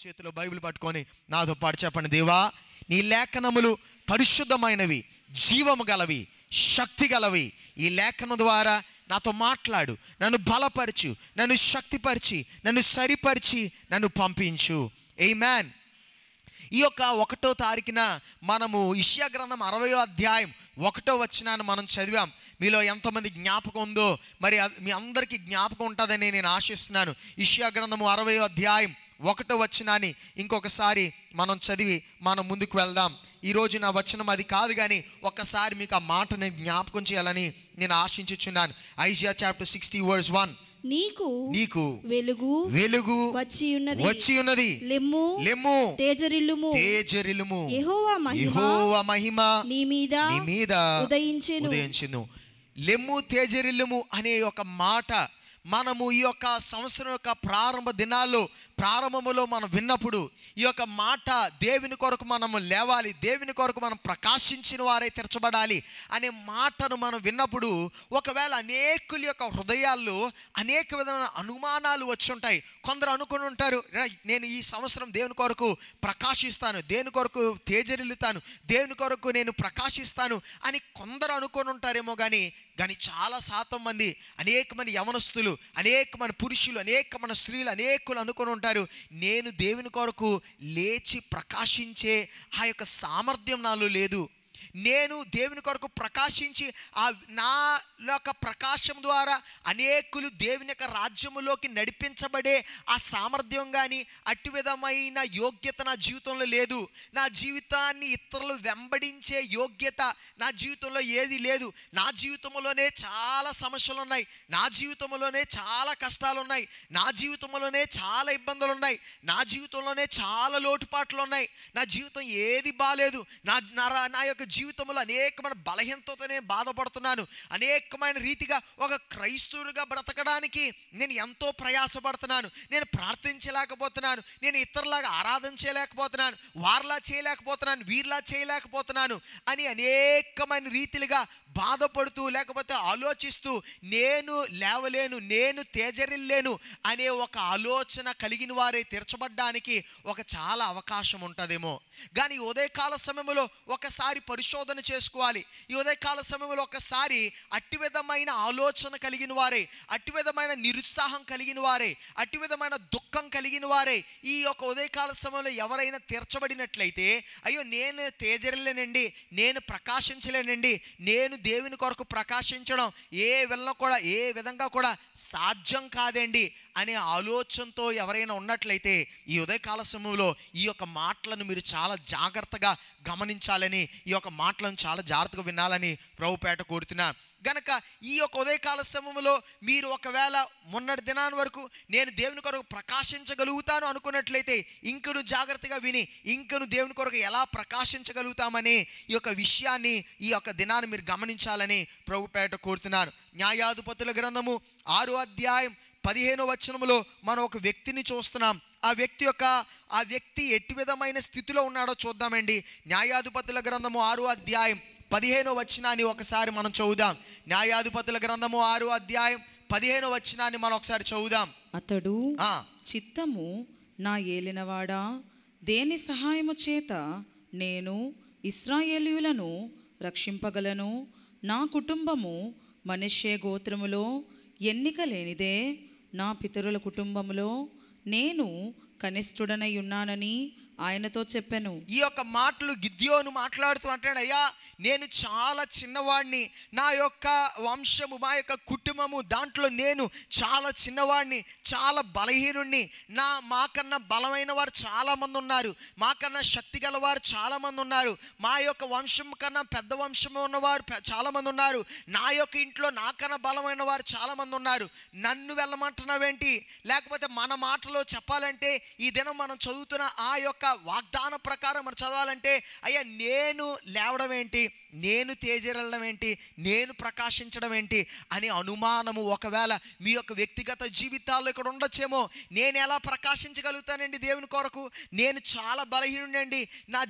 చేతిలో బైబిల్ పట్టుకొని నాతో పాటు చెప్పండి. దేవా, నీ లేఖనములు పరిశుద్ధమైనవి, జీవము గలవి, శక్తి గలవి. ఈ లేఖనం ద్వారా నాతో మాట్లాడు, నన్ను బలపరచు, నన్ను శక్తిపరిచి, నన్ను సరిపరిచి, నన్ను పంపించు. ఆమేన్. ఈ యొక్క 1వ తారీఖున మనము యెషయా గ్రంథం 60వ అధ్యాయం 1వ వచనాన్ని మనం చదివాం. మీలో ఎంతమంది జ్ఞాపకం ఉందో మరి మీ అందరికీ జ్ఞాపకం ఉంటుందని నేను ఆశిస్తున్నాను. యెషయా గ్రంథము 60వ అధ్యాయం 1వ వచనాన్ని ఇంకొకసారి మనం చదివి మనం ముందుకు వెళ్దాం. ఈరోజు నా వచనం అది కాదు, కానీ ఒక్కసారి మీకు ఆ మాట నేను జ్ఞాపకం చేయాలని నేను ఆశించుచున్నాను. Isaiah chapter 60 verse 1. నీకు వెలుగు వచ్చి ఉన్నది, లెమ్ము తేజరిల్లుము, యెహోవా మహిమ నీ మీద ఉదయించెను. లెమ్ము తేజరిల్లుము అనే ఒక మాట మనము ఈ యొక్క సంవత్సరం యొక్క ప్రారంభ దినాల్లో ప్రారంభములో మనం విన్నప్పుడు ఈ యొక్క మాట దేవుని కొరకు మనము లేవాలి, దేవుని కొరకు మనం ప్రకాశించిన వారే తెరచబడాలి అనే మాటను మనం విన్నప్పుడు ఒకవేళ అనేకుల యొక్క హృదయాల్లో అనేక విధమైన అనుమానాలు వచ్చి ఉంటాయి. కొందరు అనుకుని ఉంటారు, నేను ఈ సంవత్సరం దేవుని కొరకు ప్రకాశిస్తాను, దేవుని కొరకు తేజరిల్లుతాను, దేవుని కొరకు నేను ప్రకాశిస్తాను అని కొందరు అనుకుని ఉంటారేమో. కానీ చాలా శాతం మంది, అనేక మంది యవనస్తులు, అనేక మంది పురుషులు, అనేక మంది స్త్రీలు, అనేకులు అనుకుని ఉంటారు, నేను దేవుని కొరకు లేచి ప్రకాశించే ఆ యొక్క సామర్థ్యం నాలో లేదు, నేను దేవుని కొరకు ప్రకాశించి నా యొక్క ప్రకాశం ద్వారా అనేకులు దేవుని యొక్క రాజ్యములోకి నడిపించబడే ఆ సామర్థ్యం కానీ అట్టి విధమైన యోగ్యత నా జీవితంలో లేదు, నా జీవితాన్ని ఇతరులు వెంబడించే యోగ్యత నా జీవితంలో ఏది లేదు, నా జీవితంలోనే చాలా సమస్యలు ఉన్నాయి, నా జీవితంలోనే చాలా కష్టాలు ఉన్నాయి, నా జీవితంలోనే చాలా ఇబ్బందులు ఉన్నాయి, నా జీవితంలోనే చాలా లోటుపాట్లు ఉన్నాయి, నా జీవితం ఏది బాలేదు, నా యొక్క జీవితంలో అనేకమైన బలహీనతతో నేను బాధపడుతున్నాను, అనేకమైన రీతిగా ఒక క్రైస్తవుడిగా బ్రతకడానికి నేను ఎంతో ప్రయాసపడుతున్నాను, నేను ప్రార్థించలేకపోతున్నాను, నేను ఇతరులాగా ఆరాధన చేయలేకపోతున్నాను, వారిలా చేయలేకపోతున్నాను, వీరిలా చేయలేకపోతున్నాను అని అనేకమైన రీతిలుగా బాధపడుతూ లేకపోతే ఆలోచిస్తూ నేను లేవలేను, నేను తేజరిల్లేను అనే ఒక ఆలోచన కలిగిన వారే తీర్చబడ్డానికి ఒక చాలా అవకాశం ఉంటుందేమో. కానీ ఉదయకాల సమయంలో ఒకసారి పరిశోధన చేసుకోవాలి. ఈ ఉదయకాల సమయంలో ఒకసారి అట్టి విధమైన ఆలోచన కలిగిన వారే, అట్టి విధమైన నిరుత్సాహం కలిగిన వారే, అట్టి విధమైన దుఃఖం కలిగిన వారే ఈ యొక్క ఉదయకాల సమయంలో ఎవరైనా తీర్చబడినట్లయితే, అయ్యో నేను తేజరిల్లేనండి, నేను ప్రకాశించలేనండి, నేను దేవుని కొరకు ప్రకాశించడం ఏ విధంగా కూడా సాధ్యం కాదండి అనే ఆలోచనతో ఎవరైనా ఉన్నట్లయితే ఈ ఉదయకాల సమయంలో ఈ యొక్క మాటలను మీరు చాలా జాగ్రత్తగా గమనించాలని, ఈ యొక్క మాటలను చాలా జాగ్రత్తగా వినాలని ప్రభుపేట కోరుతున్నా. గనక ఈ యొక్క ఉదయకాల సమయంలో మీరు ఒకవేళ మొన్నటి దినాన్ని వరకు నేను దేవుని కొరకు ప్రకాశించగలుగుతాను అనుకున్నట్లయితే ఇంకను జాగ్రత్తగా విని ఇంకను దేవుని కొరకు ఎలా ప్రకాశించగలుగుతామని ఈ యొక్క విషయాన్ని ఈ యొక్క దినాన్ని మీరు గమనించాలని ప్రభుపేట కోరుతున్నాను. న్యాయాధిపతుల గ్రంథము 6వ అధ్యాయం 15వ వచనములో మనం ఒక వ్యక్తిని చూస్తున్నాం. ఆ వ్యక్తి ఎట్టి విధమైన స్థితిలో ఉన్నాడో చూద్దామండి. న్యాయాధిపతుల గ్రంథము 6వ అధ్యాయం 15వ వచనాన్ని ఒకసారి మనం చదువుదాం. న్యాయాధిపతుల గ్రంథము 6వ అధ్యాయం 15వ వచనాన్ని మనం ఒకసారి చదువుదాం. అతడు చిత్తము నా ఏలినవాడా, దేని సహాయము చేత నేను ఇశ్రాయేలీయులను రక్షింపగలను, నా కుటుంబము మనష్షే గోత్రములో ఎన్నిక లేనిదే, నా పితరుల కుటుంబములో నేను కనిష్ఠుడనై ఉన్నానని ఆయనతో చెప్పాను. ఈ యొక్క మాటలు గిద్యోను మాట్లాడుతూ అంటాడు, అయ్యా నేను చాలా చిన్నవాడిని, నా యొక్క వంశము మా యొక్క కుటుంబము దాంట్లో నేను చాలా చిన్నవాడిని, చాలా బలహీనుడిని, మాకన్నా బలమైన వారు చాలామంది ఉన్నారు, మాకన్నా శక్తి గల వారు చాలామంది ఉన్నారు, మా యొక్క వంశం కన్నా పెద్ద వంశము ఉన్నవారు చాలామంది ఉన్నారు, నా యొక్క ఇంట్లో నాకన్నా బలమైన వారు చాలామంది ఉన్నారు, నన్ను వెళ్ళమంటున్నావేంటి? లేకపోతే మన మాటలో చెప్పాలంటే ఈ దినం మనం చదువుతున్న ఆ యొక్క వాగ్దాన ప్రకారం మనం చదవాలంటే, అయ్యా నేను లేవడం ఏంటి, నేను తేజరెళ్ళడం ఏంటి, నేను ప్రకాశించడం ఏంటి అనే అనుమానము ఒకవేళ మీ యొక్క వ్యక్తిగత జీవితాల్లో ఇక్కడ ఉండొచ్చేమో. నేను ఎలా ప్రకాశించగలుగుతానండి దేవుని కొరకు? నేను చాలా బలహీనుడండి, నా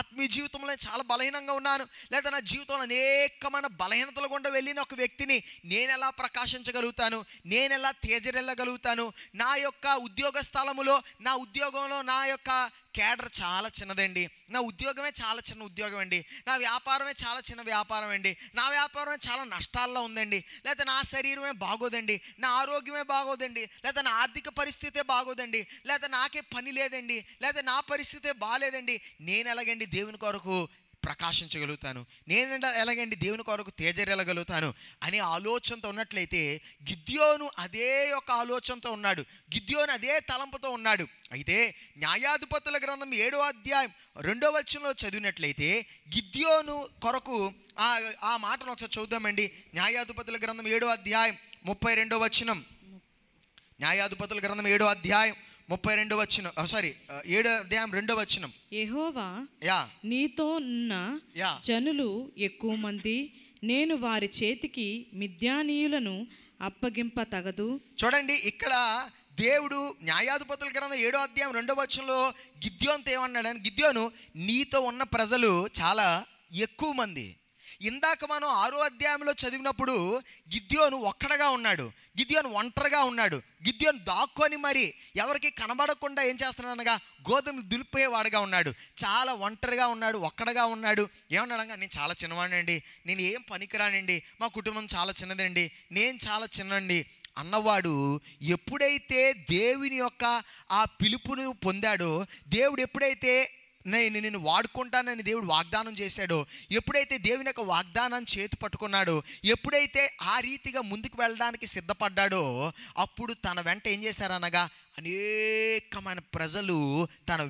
ఆత్మీయ జీవితంలో చాలా బలహీనంగా ఉన్నాను, లేదా నా జీవితంలో అనేకమైన బలహీనతలు గుండా వెళ్ళిన ఒక వ్యక్తిని నేను ఎలా ప్రకాశించగలుగుతాను, నేను ఎలా తేజరెళ్ళగలుగుతాను? నా యొక్క ఉద్యోగ స్థలములో, నా ఉద్యోగంలో నా యొక్క కేడర్ చాలా చిన్నదండి, నా ఉద్యోగమే చాలా చిన్న ఉద్యోగం అండి, నా వ్యాపారమే చాలా చిన్న వ్యాపారం అండి, నా వ్యాపారమే చాలా నష్టాల్లో ఉందండి, లేదా నా శరీరమే బాగోదండి, నా ఆరోగ్యమే బాగోదండి, లేదా నా ఆర్థిక పరిస్థితే బాగోదండి, లేదా నాకే పని లేదండి, లేదా నా పరిస్థితే బాగాలేదండి, నేను ఎలాగండి దేవుని కొరకు ప్రకాశించగలుగుతాను, నేను ఎలాగండి దేవుని కొరకు తేజరెళ్ళగలుగుతాను అనే ఆలోచనతో ఉన్నట్లయితే గిద్యోను అదే ఒక ఆలోచనతో ఉన్నాడు, గిద్యోను అదే తలంపుతో ఉన్నాడు. అయితే న్యాయాధిపతుల గ్రంథం 7వ అధ్యాయం 2వ వచనంలో చదివినట్లయితే గిద్యోను కొరకు ఆ మాటను ఒకసారి చూద్దామండి. న్యాయాధిపతుల గ్రంథం 7వ అధ్యాయం 32వ వచనం. న్యాయాధిపతుల గ్రంథం 7వ అధ్యాయం 32వ వచనం, 7వ అధ్యాయం 2వ వచనం. యెహోవా నీతో ఉన్న జనులు ఎక్కువ మంది, నేను వారి చేతికి మిద్యానీయులను అప్పగింప తగదు. చూడండి, ఇక్కడ దేవుడు న్యాయాధిపతుల గ్రంథం 7వ అధ్యాయం 2వ వచనంలో గిద్యోనుతో ఏమన్నాడని, గిద్యోను నీతో ఉన్న ప్రజలు చాలా ఎక్కువ మంది. ఇందాక మనం 6వ అధ్యాయంలో చదివినప్పుడు గిద్యోను ఒక్కడగా ఉన్నాడు, గిద్యోను ఒంటరిగా ఉన్నాడు, గిద్యోను దాక్కొని మరి ఎవరికి కనబడకుండా ఏం చేస్తున్నాడు అనగా గోధుమలు దులిపేవాడుగా ఉన్నాడు, చాలా ఒంటరిగా ఉన్నాడు, ఒక్కడగా ఉన్నాడు. ఏమన్నాడనగా నేను చాలా చిన్నవాడినండి, నేను ఏం పనికిరానండి, మా కుటుంబం చాలా చిన్నదండి, నేను చాలా చిన్నండి అన్నవాడు ఎప్పుడైతే దేవుని యొక్క ఆ పిలుపును పొందాడో, దేవుడు ఎప్పుడైతే నేను వాడుకుంటానని దేవుడు వాగ్దానం చేశాడో, ఎప్పుడైతే దేవుని యొక్క వాగ్దానాన్ని చేతి పట్టుకున్నాడో, ఎప్పుడైతే ఆ రీతిగా ముందుకు వెళ్ళడానికి సిద్ధపడ్డాడో, అప్పుడు తన వెంట ఏం చేశారనగా అనేకమైన ప్రజలు తన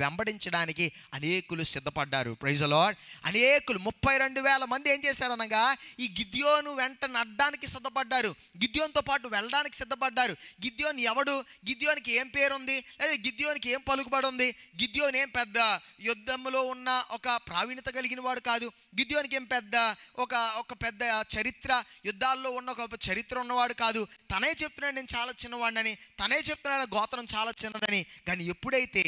వెంబడించడానికి అనేకులు సిద్ధపడ్డారు. Praise the Lord. అనేకులు 32,000 మంది ఏం చేశారనగా ఈ గిద్యోను వెంట నడ్డానికి సిద్ధపడ్డారు, గిద్యోనుతో పాటు వెళ్ళడానికి సిద్ధపడ్డారు. గిద్యోను ఎవడు? గిద్యోనికి ఏం పేరు ఉంది, లేదా గిద్యోనికి ఏం పలుకుబడి ఉంది? గిద్యోను ఏం పెద్ద యుద్ధంలో ఉన్న ఒక ప్రావీణ్యత కలిగిన వాడు కాదు, గిద్యోనికి ఏం పెద్ద ఒక పెద్ద చరిత్ర, యుద్ధాల్లో ఉన్న ఒక చరిత్ర ఉన్నవాడు కాదు. తనే చెప్తున్నాడు నేను చాలా చిన్నవాడినని, తనే చెప్తున్నాడు గోత్రం చాలా చిన్నదని. కానీ ఎప్పుడైతే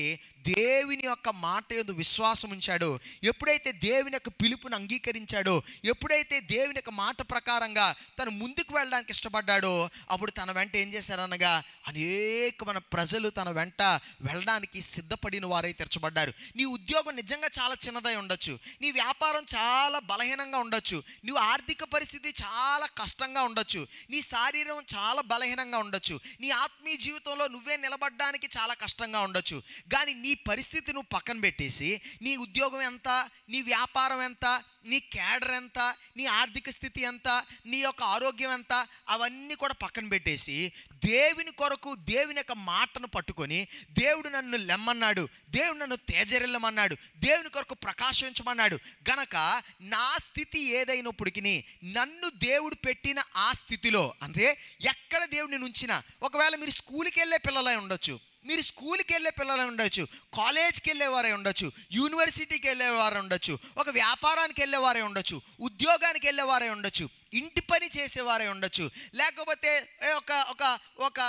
దేవుని యొక్క మాట యందు విశ్వాసం ఉంచాడో, ఎప్పుడైతే దేవుని యొక్క పిలుపుని అంగీకరించాడో, ఎప్పుడైతే దేవుని యొక్క మాట ప్రకారంగా తను ముందుకు వెళ్ళడానికి ఇష్టపడ్డాడో, అప్పుడు తన వెంట ఏం చేశారనగా అనేకమైన ప్రజలు తన వెంట వెళ్ళడానికి సిద్ధపడిన వారై తెరచబడ్డారు. నీ ఉద్యోగం నిజంగా చాలా చిన్నదై ఉండొచ్చు, నీ వ్యాపారం చాలా బలహీనంగా ఉండొచ్చు, నువ్వు ఆర్థిక పరిస్థితి చాలా కష్టంగా ఉండొచ్చు, నీ శరీరం చాలా బలహీనంగా ఉండొచ్చు, నీ ఆత్మీయ జీవితంలో నువ్వే నిలబడడానికి చాలా కష్టంగా ఉండొచ్చు. కానీ నీ పరిస్థితి నువ్వు పక్కన పెట్టేసి, నీ ఉద్యోగం ఎంత, నీ వ్యాపారం ఎంత, నీ క్యాడర్ ఎంత, నీ ఆర్థిక స్థితి ఎంత, నీ యొక్క ఆరోగ్యం ఎంత, అవన్నీ కూడా పక్కన పెట్టేసి దేవుని కొరకు దేవుని యొక్క మాటను పట్టుకొని, దేవుడు నన్ను లెమ్మన్నాడు, దేవుడు నన్ను తేజరెళ్ళమన్నాడు, దేవుని కొరకు ప్రకాశించమన్నాడు గనక నా స్థితి ఏదైనప్పటికీ నన్ను దేవుడు పెట్టిన ఆ స్థితిలో, అంటే ఎక్కడ దేవుడిని ఉంచినా, ఒకవేళ మీరు స్కూల్కి వెళ్ళే పిల్లలై ఉండొచ్చు, మీరు స్కూల్కి వెళ్ళే పిల్లలై ఉండొచ్చు, కాలేజ్కి వెళ్ళేవారే ఉండొచ్చు, యూనివర్సిటీకి వెళ్ళేవారే ఉండొచ్చు, ఒక వ్యాపారానికి వెళ్ళేవారే ఉండొచ్చు, ఉద్యోగానికి వెళ్ళేవారే ఉండొచ్చు, ఇంటి పని చేసేవారే ఉండొచ్చు, లేకపోతే ఒక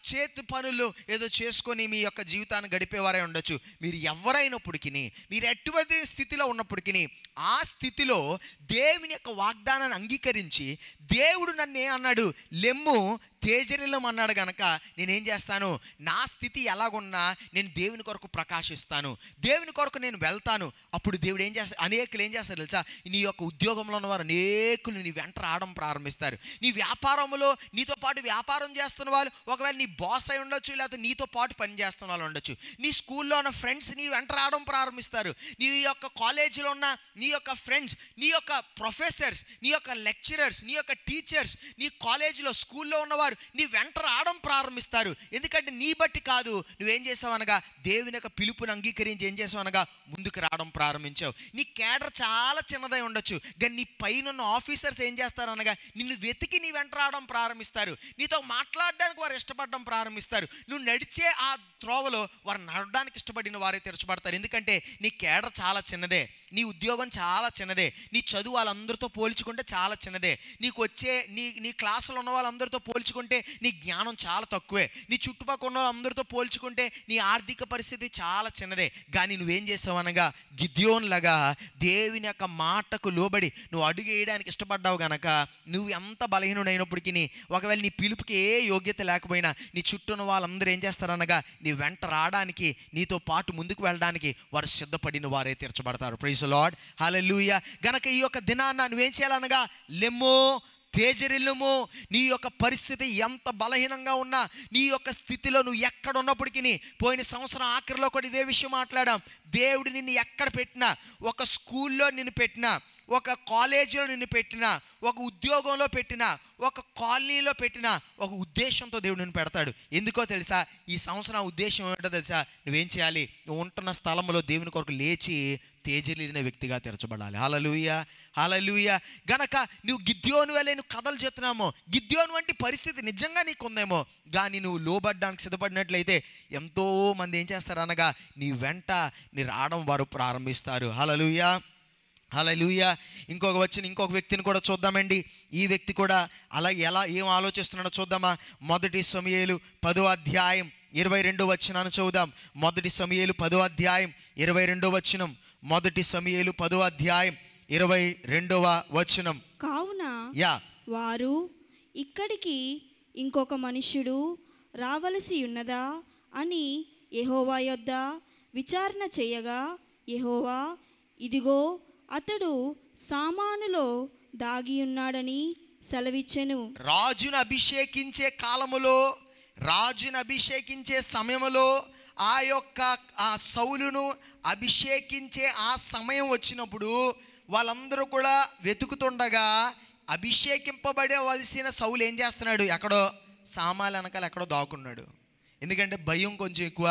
చేతి పనులు ఏదో చేసుకొని మీ యొక్క జీవితాన్ని గడిపేవారే ఉండొచ్చు. మీరు ఎవరైనప్పటికీ, మీరు ఎటువంటి స్థితిలో ఉన్నప్పటికీ, ఆ స్థితిలో దేవుని యొక్క వాగ్దానాన్ని అంగీకరించి దేవుడు నన్ను అన్నాడు, లెమ్ము తేజరిల్లం అన్నాడు గనక నేనేం చేస్తాను, నా స్థితి ఎలాగున్నా నేను దేవుని కొరకు ప్రకాశిస్తాను, దేవుని కొరకు నేను వెళ్తాను. అప్పుడు దేవుడు ఏం చేస్తాడు, అనేకులు ఏం చేస్తారు తెలుసా, నీ యొక్క ఉద్యోగంలో ఉన్నవారు అనేకులు నీ వెంట రావడం ప్రారంభిస్తారు. నీ వ్యాపారంలో నీతో పాటు వ్యాపారం చేస్తున్న వాళ్ళు, ఒకవేళ నీ బాస్ అయి ఉండొచ్చు, లేకపోతే నీతో పాటు పని చేస్తున్న వాళ్ళు ఉండొచ్చు, నీ స్కూల్లో ఉన్న ఫ్రెండ్స్ నీ వెంట రావడం ప్రారంభిస్తారు. నీ యొక్క కాలేజీలో ఉన్న నీ యొక్క ఫ్రెండ్స్, నీ యొక్క ప్రొఫెసర్స్, నీ యొక్క లెక్చరర్స్, నీ యొక్క టీచర్స్, నీ కాలేజీలో స్కూల్లో ఉన్నవారు నీ వెంట రావడం ప్రారంభిస్తారు. ఎందుకంటే నీ బట్టి కాదు, నువ్వేం చేసావు అనగా దేవుని యొక్క పిలుపుని అంగీకరించి ఏం చేసావు అనగా ముందుకు రావడం ప్రారంభించావు. నీ కేడర్ చాలా చిన్నదై ఉండొచ్చు, కానీ నీ పైన ఉన్న ఆఫీసర్స్ ఏం చేస్తారు చేస్తారనగా నిన్ను వెతికి నీ వెంట రావడం ప్రారంభిస్తారు, నీతో మాట్లాడడానికి వారు ఇష్టపడడం ప్రారంభిస్తారు, నువ్వు నడిచే ఆ త్రోవలో వారు నడవడానికి ఇష్టపడిన వారే తెరచబడతారు. ఎందుకంటే నీ కేడర్ చాలా చిన్నదే, నీ ఉద్యోగం చాలా చిన్నదే, నీ చదువు వాళ్ళందరితో పోల్చుకుంటే చాలా చిన్నదే, నీకు వచ్చే నీ క్లాసులో ఉన్న వాళ్ళందరితో పోల్చుకుంటే నీ జ్ఞానం చాలా తక్కువే, నీ చుట్టుపక్కల ఉన్న వాళ్ళందరితో పోల్చుకుంటే నీ ఆర్థిక పరిస్థితి చాలా చిన్నదే. కానీ నువ్వేం చేసావు అనగా గిద్యోన్లాగా దేవుని యొక్క మాటకు లోబడి నువ్వు అడుగు వేయడానికి ఇష్టపడ్డావు గనక నువ్వు ఎంత బలహీనుడైనప్పటికీ, ఒకవేళ నీ పిలుపుకి ఏ యోగ్యత లేకపోయినా నీ చుట్టూ ఉన్న వాళ్ళందరూ ఏం చేస్తారనగా నీ వెంట రావడానికి, నీతో పాటు ముందుకు వెళ్ళడానికి వారు సిద్ధపడిన వారే తీర్చబడతారు. ప్రైజ్ ది లార్డ్, హల్లెలూయా. గనక ఈ యొక్క దినాన్న నువ్వేం చేయాలనగా లెమ్మో, తేజరిల్లుము. నీ యొక్క పరిస్థితి ఎంత బలహీనంగా ఉన్నా, నీ యొక్క స్థితిలో నువ్వు ఎక్కడ ఉన్నప్పటికీ, పోయిన సంవత్సరం ఆఖరిలో కూడా ఇదే విషయం మాట్లాడాం, దేవుడు నిన్ను ఎక్కడ పెట్టినా, ఒక స్కూల్లో నిన్ను పెట్టినా, ఒక కాలేజీలో నిన్ను పెట్టినా, ఒక ఉద్యోగంలో పెట్టినా, ఒక కాలనీలో పెట్టినా, ఒక ఉద్దేశంతో దేవుడు నిన్ను పెడతాడు. ఎందుకో తెలుసా? ఈ సంవత్సరం ఉద్దేశం ఏంటో తెలుసా? నువ్వేం చేయాలి? నువ్వు ఉంటున్న స్థలంలో దేవుని కొరకు లేచి తేజరిల్లిన వ్యక్తిగా తెరచబడాలి. హల్లెలూయా, హల్లెలూయా. గనక నువ్వు గిద్యోను వలె నువ్వు కథలు చెప్తున్నామో, గిద్యోను వంటి పరిస్థితి నిజంగా నీకు ఉందేమో, కానీ నువ్వు లోబడ్డానికి సిద్ధపడినట్లయితే ఎంతో మంది ఏం చేస్తారు అనగా నీ వెంట నీ రావడం వారు ప్రారంభిస్తారు. హల్లెలూయా, హల్లెలూయా. ఇంకొక వ్యక్తిని కూడా చూద్దామండి. ఈ వ్యక్తి కూడా అలాగే ఏం ఆలోచిస్తున్నాడో చూద్దామా? మొదటి సమూయేలు 10వ అధ్యాయం 22వ వచనాన్ని చదువుదాం. మొదటి సమూయేలు 10వ అధ్యాయం 22వ వచనం. మొదటి సమూయేలు 10వ అధ్యాయం 22వ వచనం. కావున వారు ఇక్కడికి ఇంకొక మనుష్యుడు రావలసి ఉన్నదా అని యెహోవా యొద్ద విచారణ చేయగా, యెహోవా ఇదిగో అతడు సామానులో దాగి ఉన్నాడని సెలవిచ్చెను. రాజును అభిషేకించే కాలములో, రాజును అభిషేకించే సమయములో, ఆ సౌలును అభిషేకించే ఆ సమయం వచ్చినప్పుడు వాళ్ళందరూ కూడా వెతుకుతుండగా అభిషేకింపబడవలసిన సౌలు ఏం చేస్తున్నాడు? ఎక్కడో సామాన్లు వెనకాల ఎక్కడో దాక్కున్నాడు. ఎందుకంటే భయం కొంచెం ఎక్కువ,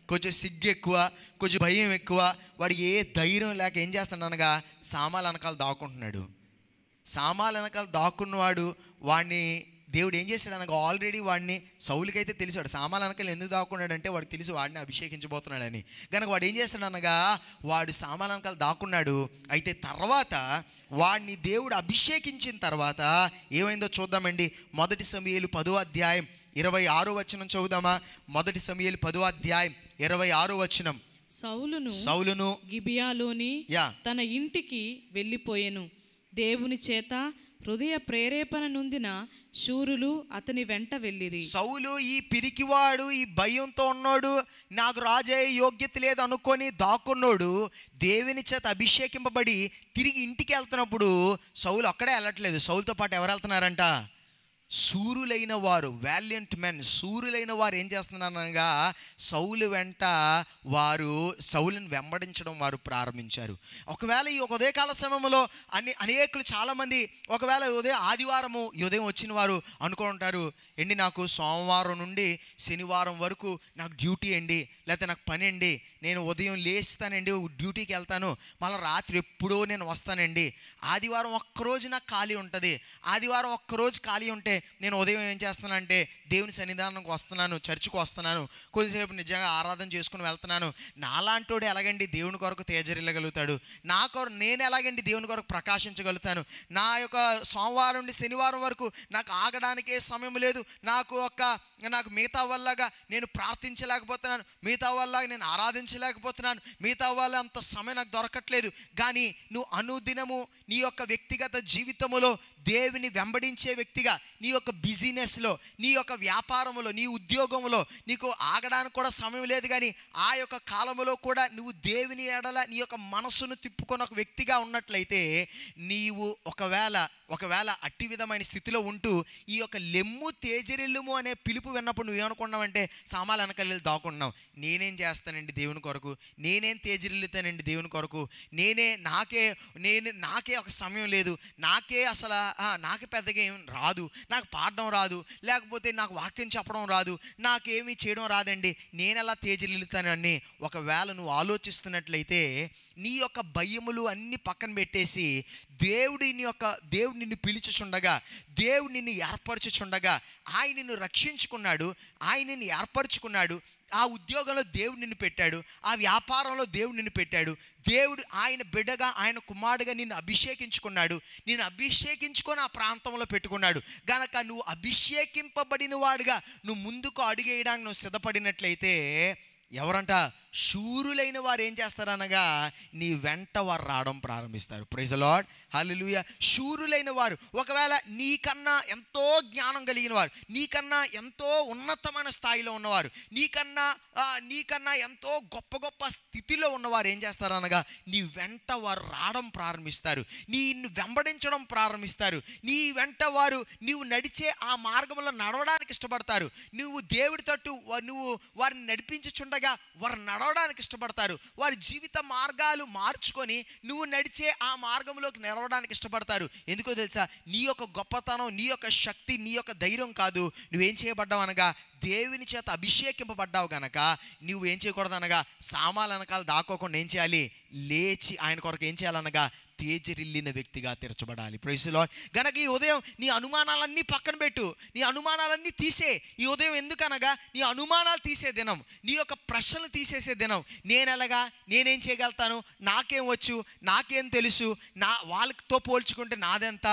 కొంచెం సిగ్గు ఎక్కువ, కొంచెం భయం ఎక్కువ. వాడికి ఏ ధైర్యం లేక ఏం చేస్తున్నాడు అనగా సామాన్లు వెనకాల దాక్కుంటున్నాడు. సామాన్లు వెనకాల దాక్కున్నవాడు వాడిని దేవుడు ఏం చేశాడు అనగా ఆల్రెడీ వాడిని, సౌలుకైతే తెలిసాడు సామాన్లు వెనకాల ఎందుకు దాక్కున్నాడంటే వాడికి తెలుసు వాడిని అభిషేకించబోతున్నాడని. కనుక వాడు ఏం చేస్తాడు అనగా వాడు సామాన్లు వెనకాల దాక్కున్నాడు. అయితే తర్వాత వాడిని దేవుడు అభిషేకించిన తర్వాత ఏమైందో చూద్దామండి. మొదటి సమూయేలు 10వ అధ్యాయం 26వ వచనం చదువుదామా? మొదటి సమూయేలు 10వ అధ్యాయం 26వ వచనం. సౌలును గిబియాలోని తన ఇంటికి వెళ్ళిపోయెను. దేవుని చేత హృదయ ప్రేరేపణ నొందిన శూరులు అతని వెంట వెళ్ళిరి. సౌలు ఈ పిరికివాడు, ఈ భయంతో ఉన్నాడు, నాకు రాజయ్యే యోగ్యత లేదు అనుకొని దాక్కున్నాడు. దేవుని చేత అభిషేకింపబడి తిరిగి ఇంటికి వెళ్తున్నప్పుడు సౌలు అక్కడే వెళ్ళట్లేదు, సౌలుతో పాటు ఎవరు వెళ్తున్నారంట? శూరులైన వారు, వాలియంట్ మెన్, శూరులైన వారు ఏం చేస్తున్నారనగా సౌలు వెంట వారు సౌలుని వెంబడించడం వారు ప్రారంభించారు. ఒకవేళ ఈ ఉదయకాల సమయంలో అనేకులు చాలామంది ఒకవేళ ఆదివారము ఉదయం వచ్చిన వారు అనుకుంటారు, అండి నాకు సోమవారం నుండి శనివారం వరకు నాకు డ్యూటీ అండి, లేకపోతే నాకు పని అండి, నేను ఉదయం లేస్తానండి, డ్యూటీకి వెళ్తాను, మళ్ళీ రాత్రి ఎప్పుడో నేను వస్తానండి, ఆదివారం ఒక్కరోజు నాకు ఖాళీ ఉంటుంది, ఆదివారం ఒక్కరోజు ఖాళీ ఉంటే నేను ఉదయం ఏం చేస్తానంటే దేవుని సన్నిధానంకి వస్తున్నాను, చర్చికి వస్తున్నాను, కొద్దిసేపు నిజంగా ఆరాధన చేసుకుని వెళ్తున్నాను. నాలాంటోడు ఎలాగండి దేవుని కొరకు తేజరిల్లగలుగుతాడు? నేను ఎలాగండి దేవుని కొరకు ప్రకాశించగలుగుతాను? నా యొక్క సోమవారం నుండి శనివారం వరకు నాకు ఆగడానికే సమయం లేదు, నాకు మిగతా వల్లగా నేను ప్రార్థించలేకపోతున్నాను, మిగతా వల్లగా నేను ఆరాధించలేకపోతున్నాను, మిగతా వల్ల అంత సమయం నాకు దొరకట్లేదు. కానీ నువ్వు అనుదినము నీ యొక్క వ్యక్తిగత జీవితంలో దేవుని వెంబడించే వ్యక్తిగా, నీ యొక్క బిజినెస్లో, నీ యొక్క వ్యాపారంలో, నీ ఉద్యోగంలో నీకు ఆగడానికి కూడా సమయం లేదు, కానీ ఆ యొక్క కాలంలో కూడా నువ్వు దేవుని ఎడల నీ యొక్క మనసును తిప్పుకొని ఒక వ్యక్తిగా ఉన్నట్లయితే నీవు ఒకవేళ అట్టి విధమైన స్థితిలో ఉంటూ ఈ యొక్క లెమ్ము తేజరిల్లుము అనే పిలుపు విన్నప్పుడు నువ్వేమనుకున్నావంటే సామాన్లు వెనకాల దాక్కున్నావు. నేనేం చేస్తానండి దేవుని కొరకు, నేనేం తేజరిల్లుతానండి దేవుని కొరకు, నాకే ఒక సమయం లేదు, నాకు పెద్దగా ఏం రాదు, నాకు పాడడం రాదు, లేకపోతే నాకు వాక్యం చెప్పడం రాదు, నాకేమీ చేయడం రాదండి, నేను ఎలా తేజరిల్లుతానని ఒకవేళ నువ్వు ఆలోచిస్తున్నట్లయితే నీ యొక్క భయములు అన్నీ పక్కన పెట్టేసి దేవుడు నిన్ను పిలిచుచుండగా, దేవుడు నిన్ను ఏర్పరచుచుండగా, ఆయన నిన్ను రక్షించుకున్నాడు, ఆయన నిన్ను ఏర్పరచుకున్నాడు. ఆ ఉద్యోగంలో దేవుడు నిన్ను పెట్టాడు, ఆ వ్యాపారంలో దేవుడు నిన్ను పెట్టాడు. దేవుడు ఆయన బిడ్డగా, ఆయన కుమారుడుగా నిన్ను అభిషేకించుకున్నాడు. నిన్ను అభిషేకించుకొని ఆ ప్రాంతంలో పెట్టుకున్నాడు గనక నువ్వు అభిషేకింపబడిన వాడుగా నువ్వు ముందుకు అడుగేయడానికి నువ్వు సిద్ధపడినట్లయితే, ఎవరంట? శూరులైన వారు ఏం చేస్తారనగా నీ వెంట వారు రావడం ప్రారంభిస్తారు. ప్రైజ్ ది లార్డ్, హల్లెలూయా. శూరులైన వారు, ఒకవేళ నీకన్నా ఎంతో జ్ఞానం కలిగిన వారు, నీకన్నా ఎంతో ఉన్నతమైన స్థాయిలో ఉన్నవారు, నీకన్నా ఎంతో గొప్ప గొప్ప స్థితిలో ఉన్నవారు ఏం చేస్తారనగా నీ వెంట వారు రావడం ప్రారంభిస్తారు, నిన్ను వెంబడించడం ప్రారంభిస్తారు. నీ వెంట వారు నీవు నడిచే ఆ మార్గంలో నడవడానికి ఇష్టపడతారు. నువ్వు దేవుడి తట్టు నువ్వు వారిని నడిపించుచుండగా వారు నడవడానికి ఇష్టపడతారు. వారి జీవిత మార్గాలు మార్చుకొని నువ్వు నడిచే ఆ మార్గంలోకి నడవడానికి ఇష్టపడతారు. ఎందుకో తెలుసా? నీ యొక్క గొప్పతనం, నీ యొక్క శక్తి, నీ యొక్క ధైర్యం కాదు. నువ్వేం చేయబడ్డావు అనగా దేవుని చేత అభిషేకింపబడ్డావు గనక నువ్వేం చేయకూడదు అనగా సామాల వెనకాల దాక్కోకుండా ఏం చేయాలి? లేచి ఆయన కొరకు ఏం చేయాలనగా తేజరిల్లిన వ్యక్తిగా తీర్చబడాలి. Praise the lord. గనక ఈ ఉదయం నీ అనుమానాలన్నీ పక్కన పెట్టు, నీ అనుమానాలన్నీ తీసే. ఈ ఉదయం ఎందుకనగా నీ అనుమానాలు తీసే దినం, నీ యొక్క ప్రశ్నలు తీసేసే దినం. నేనేం చేయగలుగుతాను, నాకేం వచ్చు, నాకేం తెలుసు, వాళ్ళతో పోల్చుకుంటే నాదెంత,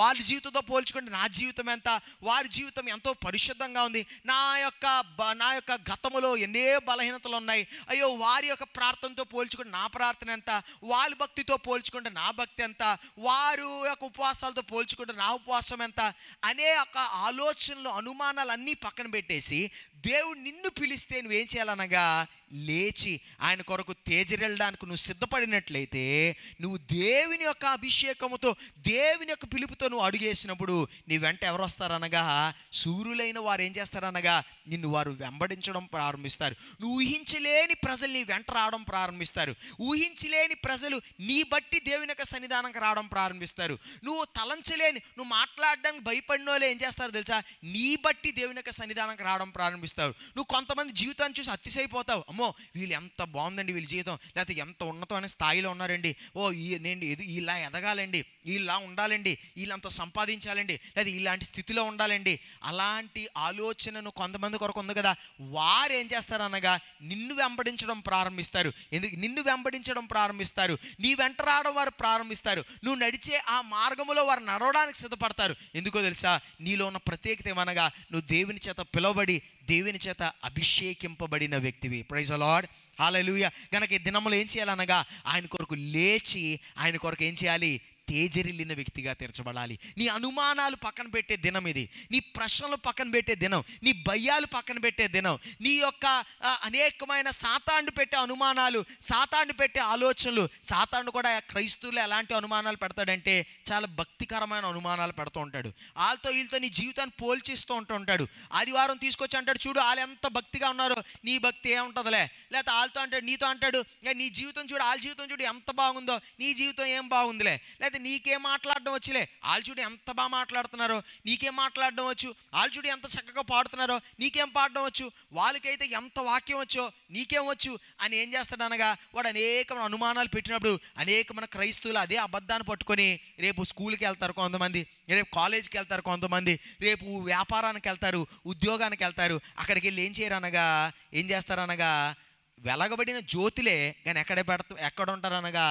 వాళ్ళ జీవితంతో పోల్చుకుంటే నా జీవితం ఎంత, వారి జీవితం ఎంతో పరిశుద్ధంగా ఉంది, నా యొక్క గతములో ఎన్నో బలహీనతలు ఉన్నాయి, అయ్యో వారి యొక్క ప్రార్థనతో పోల్చుకుంటే నా ప్రార్థన ఎంత, వాళ్ళ భక్తితో పోల్చుకుంటే నా భక్తి ఎంత, వారు యొక్క ఉపవాసాలతో పోల్చుకుంటే నా ఉపవాసం ఎంత అనే ఒక ఆలోచనలు, అనుమానాలు అన్నీ పక్కన పెట్టేసి దేవుడు నిన్ను పిలిస్తే నువ్వేం చేయాలనగా లేచి ఆయన కొరకు తేజరెళ్ళడానికి నువ్వు సిద్ధపడినట్లయితే, నువ్వు దేవుని యొక్క అభిషేకముతో, దేవుని యొక్క పిలుపుతో నువ్వు అడుగేసినప్పుడు నీ వెంట ఎవరు వస్తారనగా శూరులైన వారు ఏం చేస్తారనగా నిన్ను వారు వెంబడించడం ప్రారంభిస్తారు. నువ్వు ఊహించలేని ప్రజలు నీ వెంట రావడం ప్రారంభిస్తారు. ఊహించలేని ప్రజలు నీ బట్టి దేవుని యొక్క సన్నిధానంకి రావడం ప్రారంభిస్తారు. నువ్వు తలంచలేని, నువ్వు మాట్లాడడానికి భయపడిన వాళ్ళు ఏం చేస్తారు తెలుసా? నీ బట్టి దేవుని యొక్క సన్నిధానంకి రావడం ప్రారంభిస్తారు. నువ్వు కొంతమంది జీవితాన్ని చూసి అతిశయిపోతావు, అమ్మో వీళ్ళు ఎంత బాగుందండి వీళ్ళ జీవితం, లేకపోతే ఎంత ఉన్నతమైన స్థాయిలో ఉన్నారండి, నేను ఇలా ఎదగాలండి, ఇలా ఉండాలండి, వీళ్ళంత సంపాదించాలండి, లేదా ఇలాంటి స్థితిలో ఉండాలండి. అలాంటి ఆలోచనను కొంతమంది కొరకు ఉంది కదా, వారు ఏం చేస్తారనగా నిన్ను వెంబడించడం ప్రారంభిస్తారు. నిన్ను వెంబడించడం ప్రారంభిస్తారు, నీ వెంట రావడం వారు ప్రారంభిస్తారు. నువ్వు నడిచే ఆ మార్గములో వారు నడవడానికి సిద్ధపడతారు. ఎందుకో తెలుసా? నీలో ఉన్న ప్రత్యేకత ఏమనగా నువ్వు దేవుని చేత పిలువబడి దేవుని చేత అభిషేకింపబడిన వ్యక్తివి. ప్రైజ్ ది లార్డ్, హల్లెలూయా. గనక ఈ దినములో ఏం చేయాలనగా ఆయన కొరకు లేచి ఆయన కొరకు ఏం చేయాలి? తేజరిల్లిన వ్యక్తిగా తీర్చబడాలి. నీ అనుమానాలు పక్కన పెట్టే దినం ఇది, నీ ప్రశ్నలు పక్కన పెట్టే దినం, నీ భయాలు పక్కన పెట్టే దినం, నీ యొక్క అనేకమైన సాతాండు పెట్టే అనుమానాలు, సాతాండు పెట్టే ఆలోచనలు. సాతాండు కూడా క్రైస్తవులు ఎలాంటి అనుమానాలు పెడతాడంటే చాలా భక్తికరమైన అనుమానాలు పెడుతూ ఉంటాడు. వాళ్ళతో వీళ్ళతో నీ జీవితాన్ని పోల్చిస్తూ ఉంటాడు. ఆదివారం తీసుకొచ్చి అంటాడు, చూడు వాళ్ళు ఎంత భక్తిగా ఉన్నారో, నీ భక్తి ఏముంటుందిలే. లేకపోతే వాళ్ళతో అంటాడు, నీతో అంటాడు, నీ జీవితం చూడు, వాళ్ళ జీవితం చూడు ఎంత బాగుందో, నీ జీవితం ఏం బాగుందిలే. లేకపోతే నీకేం మాట్లాడడం వచ్చులే, వాళ్ళు చూడు ఎంత బాగా మాట్లాడుతున్నారో, నీకేం మాట్లాడడం వచ్చు. వాళ్ళు చూడు ఎంత చక్కగా పాడుతున్నారో, నీకేం పాడడం వచ్చు. వాళ్ళకైతే ఎంత వాక్యం వచ్చో నీకేం వచ్చు అని ఏం చేస్తాడనగా వాడు అనేకమైన అనుమానాలు పెట్టినప్పుడు అనేకమైన క్రైస్తవులు అదే అబద్ధాన్ని పట్టుకొని రేపు స్కూల్కి వెళ్తారు కొంతమంది, రేపు కాలేజీకి వెళ్తారు కొంతమంది, రేపు వ్యాపారానికి వెళ్తారు, ఉద్యోగానికి వెళ్తారు. అక్కడికి వెళ్ళి ఏం చేస్తారనగా వెలగబడిన జ్యోతులే కానీ ఎక్కడ ఉంటారనగా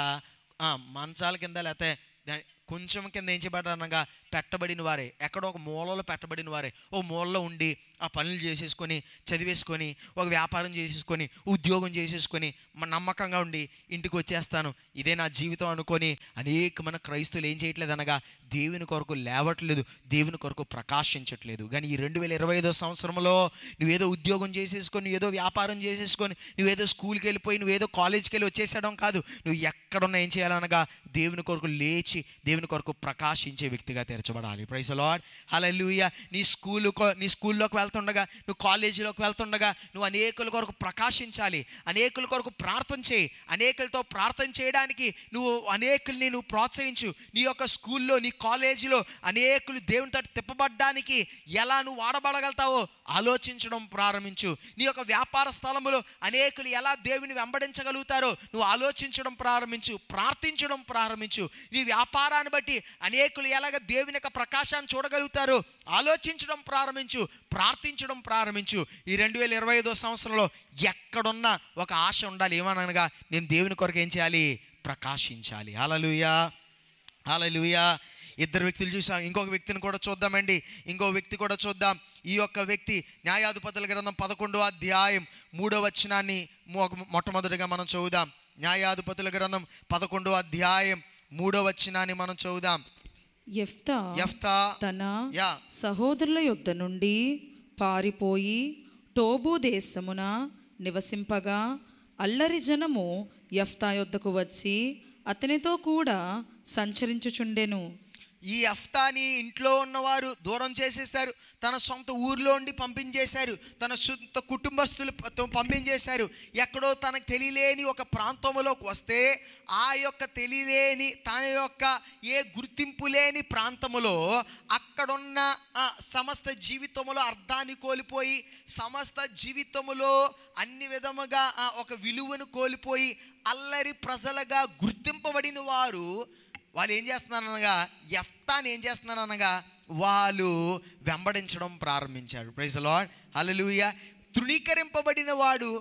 మంచాల కింద, లేకపోతే కొంచెం కింద ఏం చేయబడ్డారనగా పెట్టబడిన వారే, ఎక్కడో ఒక మూలలో పెట్టబడిన వారే ఓ మూలలో ఉండి ఆ పనులు చేసేసుకొని, చదివేసుకొని, ఒక వ్యాపారం చేసేసుకొని, ఉద్యోగం చేసేసుకొని నమ్మకంగా ఉండి ఇంటికి వచ్చేస్తాను, ఇదే నా జీవితం అనుకొని అనేకమైన క్రైస్తవులు ఏం చేయట్లేదు అనగా దేవుని కొరకు లేవట్లేదు, దేవుని కొరకు ప్రకాశించట్లేదు. కానీ ఈ 2025 సంవత్సరంలో నువ్వేదో ఉద్యోగం చేసేసుకొని, నువ్వేదో వ్యాపారం చేసేసుకొని, నువ్వేదో స్కూల్కి వెళ్ళిపోయి, నువ్వేదో కాలేజీకి వెళ్ళి వచ్చేసేయడం కాదు. నువ్వు ఎక్కడున్నా ఏం చేయాలనగా దేవుని కొరకు లేచి దేవుని కొరకు ప్రకాశించే వ్యక్తిగా తెరచబడాలి. Praise the lord. హల్లెలూయా. నీ స్కూల్లోకి వెళ్తుండగా, నువ్వు కాలేజీలోకి వెళ్తుండగా నువ్వు అనేకుల కొరకు ప్రకాశించాలి, అనేకుల కొరకు ప్రార్థన చేయి. అనేకులతో ప్రార్థన చేయడానికి నువ్వు అనేకుల్ని నువ్వు ప్రోత్సహించు. నీ యొక్క స్కూల్లో, నీ కాలేజీలో అనేకులు దేవునితో తిప్పబడ్డానికి ఎలా నువ్వు వాడబడగలుగుతావో ఆలోచించడం ప్రారంభించు. నీ యొక్క వ్యాపార స్థలములో అనేకులు ఎలా దేవుని వెంబడించగలుగుతారో నువ్వు ఆలోచించడం ప్రారంభించు, ప్రార్థించడం ప్రారంభించు. నీ వ్యాపారాన్ని బట్టి అనేకులు ఎలాగ దేవుని యొక్క ప్రకాశాన్ని చూడగలుగుతారో ఆలోచించడం ప్రారంభించు, ప్రార్థించడం ప్రారంభించు. ఈ 2025 సంవత్సరంలో ఎక్కడున్నా ఒక ఆశ ఉండాలి. ఏమనగా నేను దేవుని కొరకు ఏం చేయాలి? ప్రకాశించాలి. హల్లెలూయా, హల్లెలూయా. ఇద్దరు వ్యక్తులు చూసాం, ఇంకొక వ్యక్తిని కూడా చూద్దామండి. ఇంకో వ్యక్తి కూడా చూద్దాం. ఈ యొక్క వ్యక్తి న్యాయాధిపతుల గ్రంథం 11వ అధ్యాయం 3వ వచనాన్ని మొట్టమొదటిగా మనం చదువుదాం. న్యాయాధిపతుల గ్రంథం 11వ అధ్యాయం 3వ వచనాన్ని మనం చదువుదాం. యెఫ్తా తన సహోదరుల యొద్ద నుండి పారిపోయి టోబు దేశమున నివసింపగా అల్లరి జనము యెఫ్తా యొద్దకు వచ్చి అతనితో కూడా సంచరించుచుండెను. ఈ యెఫ్తాని ఇంట్లో ఉన్నవారు దూరం చేసేశారు, తన సొంత ఊర్లో ఉండి పంపించేశారు, తన సొంత కుటుంబస్తులతో పంపించేశారు. ఎక్కడో తనకు తెలియలేని ఒక ప్రాంతంలోకి వస్తే ఆ యొక్క తెలియలేని తన యొక్క ఏ గుర్తింపు లేని ప్రాంతములో అక్కడున్న సమస్త జీవితములో అర్థాన్ని కోల్పోయి, సమస్త జీవితములో అన్ని విధముగా ఒక విలువను కోల్పోయి అల్లరి ప్రజలుగా గుర్తింపబడిన వాళ్ళు ఏం చేస్తున్నారనగా, యెఫ్తాని ఏం చేస్తున్నారనగా వాళ్ళు వెంబడించడం ప్రారంభించారు. Praise the lord. హల్లెలూయా. తృణీకరింపబడిన వాడు,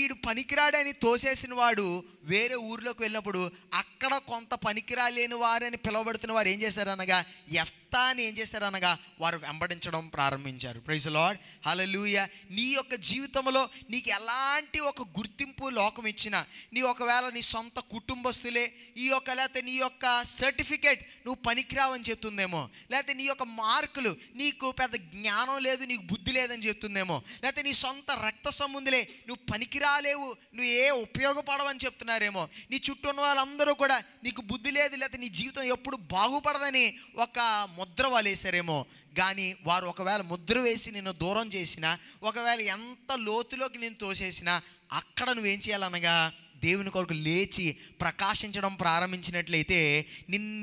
ఈడు పనికిరాడని తోసేసిన వాడు వేరే ఊర్లోకి వెళ్ళినప్పుడు అక్కడ కొంత పనికిరాలేని వారని పిలువబడుతున్న వారు ఏం చేశారనగా యెఫ్తాని ఏం చేశారనగా వారు వెంబడించడం ప్రారంభించారు. Praise the lord. హల్లెలూయా. నీ యొక్క జీవితంలో నీకు ఎలాంటి ఒక గుర్తింపు లోకం ఇచ్చినా, నీ ఒకవేళ నీ సొంత కుటుంబస్తులే లేకపోతే నీ యొక్క సర్టిఫికేట్ నువ్వు పనికిరావని చెప్తుందేమో, లేకపోతే నీ యొక్క మార్కులు నీకు పెద్ద జ్ఞానం లేదు, నీకు బుద్ధి లేదని చెప్తుందేమో, లేకపోతే నీ సొంత రక్త సంబంధులే నువ్వు పనికిరాలేవు, నువ్వు ఏ ఉపయోగపడవని చెప్తున్నారేమో, నీ చుట్టూ ఉన్న వాళ్ళందరూ కూడా నీకు బుద్ధి లేదు, లేకపోతే నీ జీవితం ఎప్పుడు బాగుపడదని ఒక ముద్ర వాళ్ళు వేసారేమో. కానీ వారు ఒకవేళ ముద్ర వేసి నిన్ను దూరం చేసినా, ఒకవేళ ఎంత లోతులోకి నేను తోసేసినా అక్కడ నువ్వేం చేయాలనగా దేవుని కొరకు లేచి ప్రకాశించడం ప్రారంభించినట్లయితే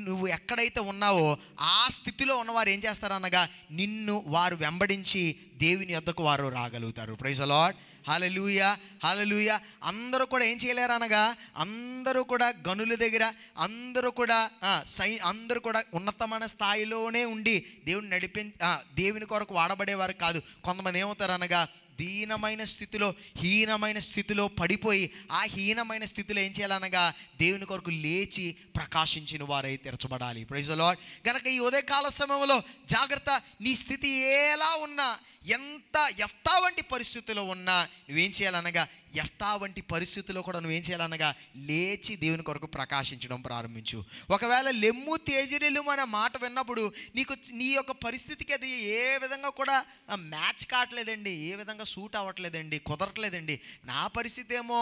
నువ్వు ఎక్కడైతే ఉన్నావో ఆ స్థితిలో ఉన్నవారు ఏం చేస్తారనగా నిన్ను వారు వెంబడించి దేవుని యొద్దకు వారు రాగలుగుతారు. Praise the lord. హల్లెలూయా, హల్లెలూయా. అందరూ కూడా ఏం చేయలేరనగా, అందరూ కూడా గనుల దగ్గర అందరూ కూడా ఉన్నతమైన స్థాయిలోనే ఉండి దేవుని కొరకు వాడబడేవారు కాదు. కొంతమంది ఏమవుతారనగా దీనమైన స్థితిలో, హీనమైన స్థితిలో పడిపోయి ఆ హీనమైన స్థితిలో ఏం చేయాలనగా దేవుని కొరకు లేచి ప్రకాశించిన వారై తెరచబడాలి. Praise the lord. గనక ఈ ఉదయకాల సమయంలో జాగ్రత్త. నీ స్థితి ఎలా ఉన్నా, ఎంత యెఫ్తా వంటి పరిస్థితిలో ఉన్నా నువ్వేం చేయాలనగా యెఫ్తా వంటి పరిస్థితుల్లో కూడా నువ్వేం చేయాలనగా లేచి దేవుని కొరకు ప్రకాశించడం ప్రారంభించు. ఒకవేళ లెమ్ము తేజరిల్లు అనే మాట విన్నప్పుడు నీ యొక్క పరిస్థితికి అది ఏ విధంగా కూడా మ్యాచ్ కావట్లేదండి, ఏ విధంగా సూట్ అవ్వట్లేదండి, కుదరట్లేదండి. నా పరిస్థితి ఏమో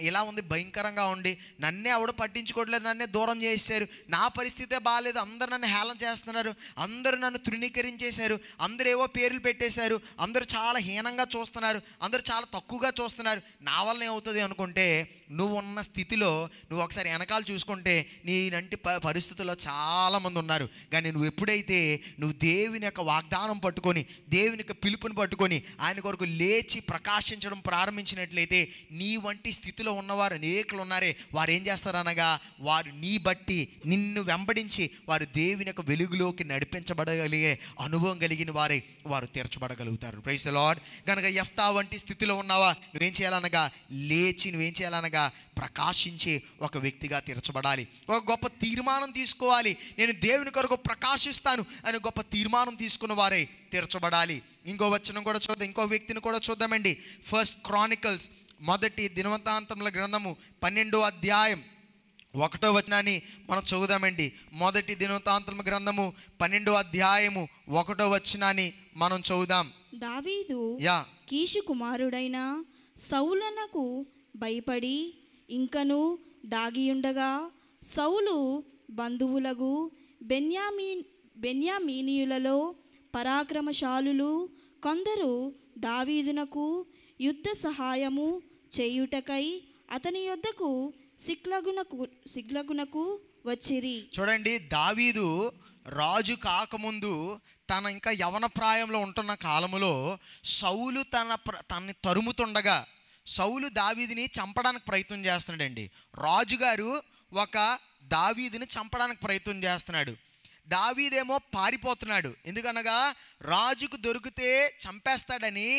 ఇలా ఉంది, భయంకరంగా ఉండి నన్నే ఆవిడ పట్టించుకోవట్లేదు, నన్నే దూరం చేశారు, నా పరిస్థితే బాగాలేదు, అందరు నన్ను హేళన చేస్తున్నారు, అందరూ నన్ను తృణీకరించేశారు, అందరూ ఏవో పేర్లు పెట్టేశారు, అందరూ చాలా హీనంగా చూస్తున్నారు, అందరూ చాలా తక్కువగా చూస్తున్నారు, నా వల్ల ఏమవుతుంది అనుకుంటే నువ్వు ఉన్న స్థితిలో నువ్వు ఒకసారి వెనకాల చూసుకుంటే నీనంటి పరిస్థితుల్లో చాలామంది ఉన్నారు. కానీ నువ్వు ఎప్పుడైతే నువ్వు దేవుని యొక్క వాగ్దానం పట్టుకొని, దేవుని యొక్క పిలుపుని పట్టుకొని ఆయన కొరకు లేచి ప్రకాశించడం ప్రారంభించినట్లయితే నీ వంటి స్థితిలో ఉన్నవారు అనేకులు ఉన్నారే, వారు ఏం చేస్తారనగా వారు నీ బట్టి నిన్ను వెంబడించి వారు దేవుని యొక్క వెలుగులోకి నడిపించబడగలిగే అనుభవం కలిగిన వారే వారు తెరచబడగలుగుతారు. Praise the lord. కనుక యెఫ్తా వంటి స్థితిలో ఉన్నావా, నువ్వేం చేయాలనగా లేచి నువ్వేం చేయాలనగా ప్రకాశించే ఒక వ్యక్తిగా తీర్చబడాలి. ఒక గొప్ప తీర్మానం తీసుకోవాలి. నేను దేవుని కొరకు ప్రకాశిస్తాను అని గొప్ప తీర్మానం తీసుకున్న వారే తీర్చబడాలి. ఇంకో వచనం కూడా చూద్దాం, ఇంకో వ్యక్తిని కూడా చూద్దామండి. ఫస్ట్ క్రానికల్స్ మొదటి దినవృత్తాంతముల గ్రంథము 12వ అధ్యాయం 1వ వచనాన్ని మనం చదువుదామండి. మొదటి దినవృత్తాంతముల గ్రంథము 12వ అధ్యాయము 1వ వచనాన్ని మనం చదువుదాం. దావీదు కీషు కుమారుడైన సౌలునకు భయపడి ఇంకను దాగియుండగా సౌలు బంధువులకు బెన్యామీనీయులలో పరాక్రమశాలులు కొందరు దావీదునకు యుద్ధ సహాయము చేయుటకై అతని యొద్దకు సిక్లగునకు వచ్చిరి. చూడండి, దావీదు రాజు కాకముందు తన ఇంకా యవన ప్రాయంలో ఉంటున్న కాలములో సౌలు తనని తరుముతుండగా సౌలు దావీదుని చంపడానికి ప్రయత్నం చేస్తున్నాడండి. రాజుగారు ఒక దావీదుని చంపడానికి ప్రయత్నం చేస్తున్నాడు. దావీదేమో పారిపోతున్నాడు. ఎందుకనగా రాజుకు దొరికితే చంపేస్తాడని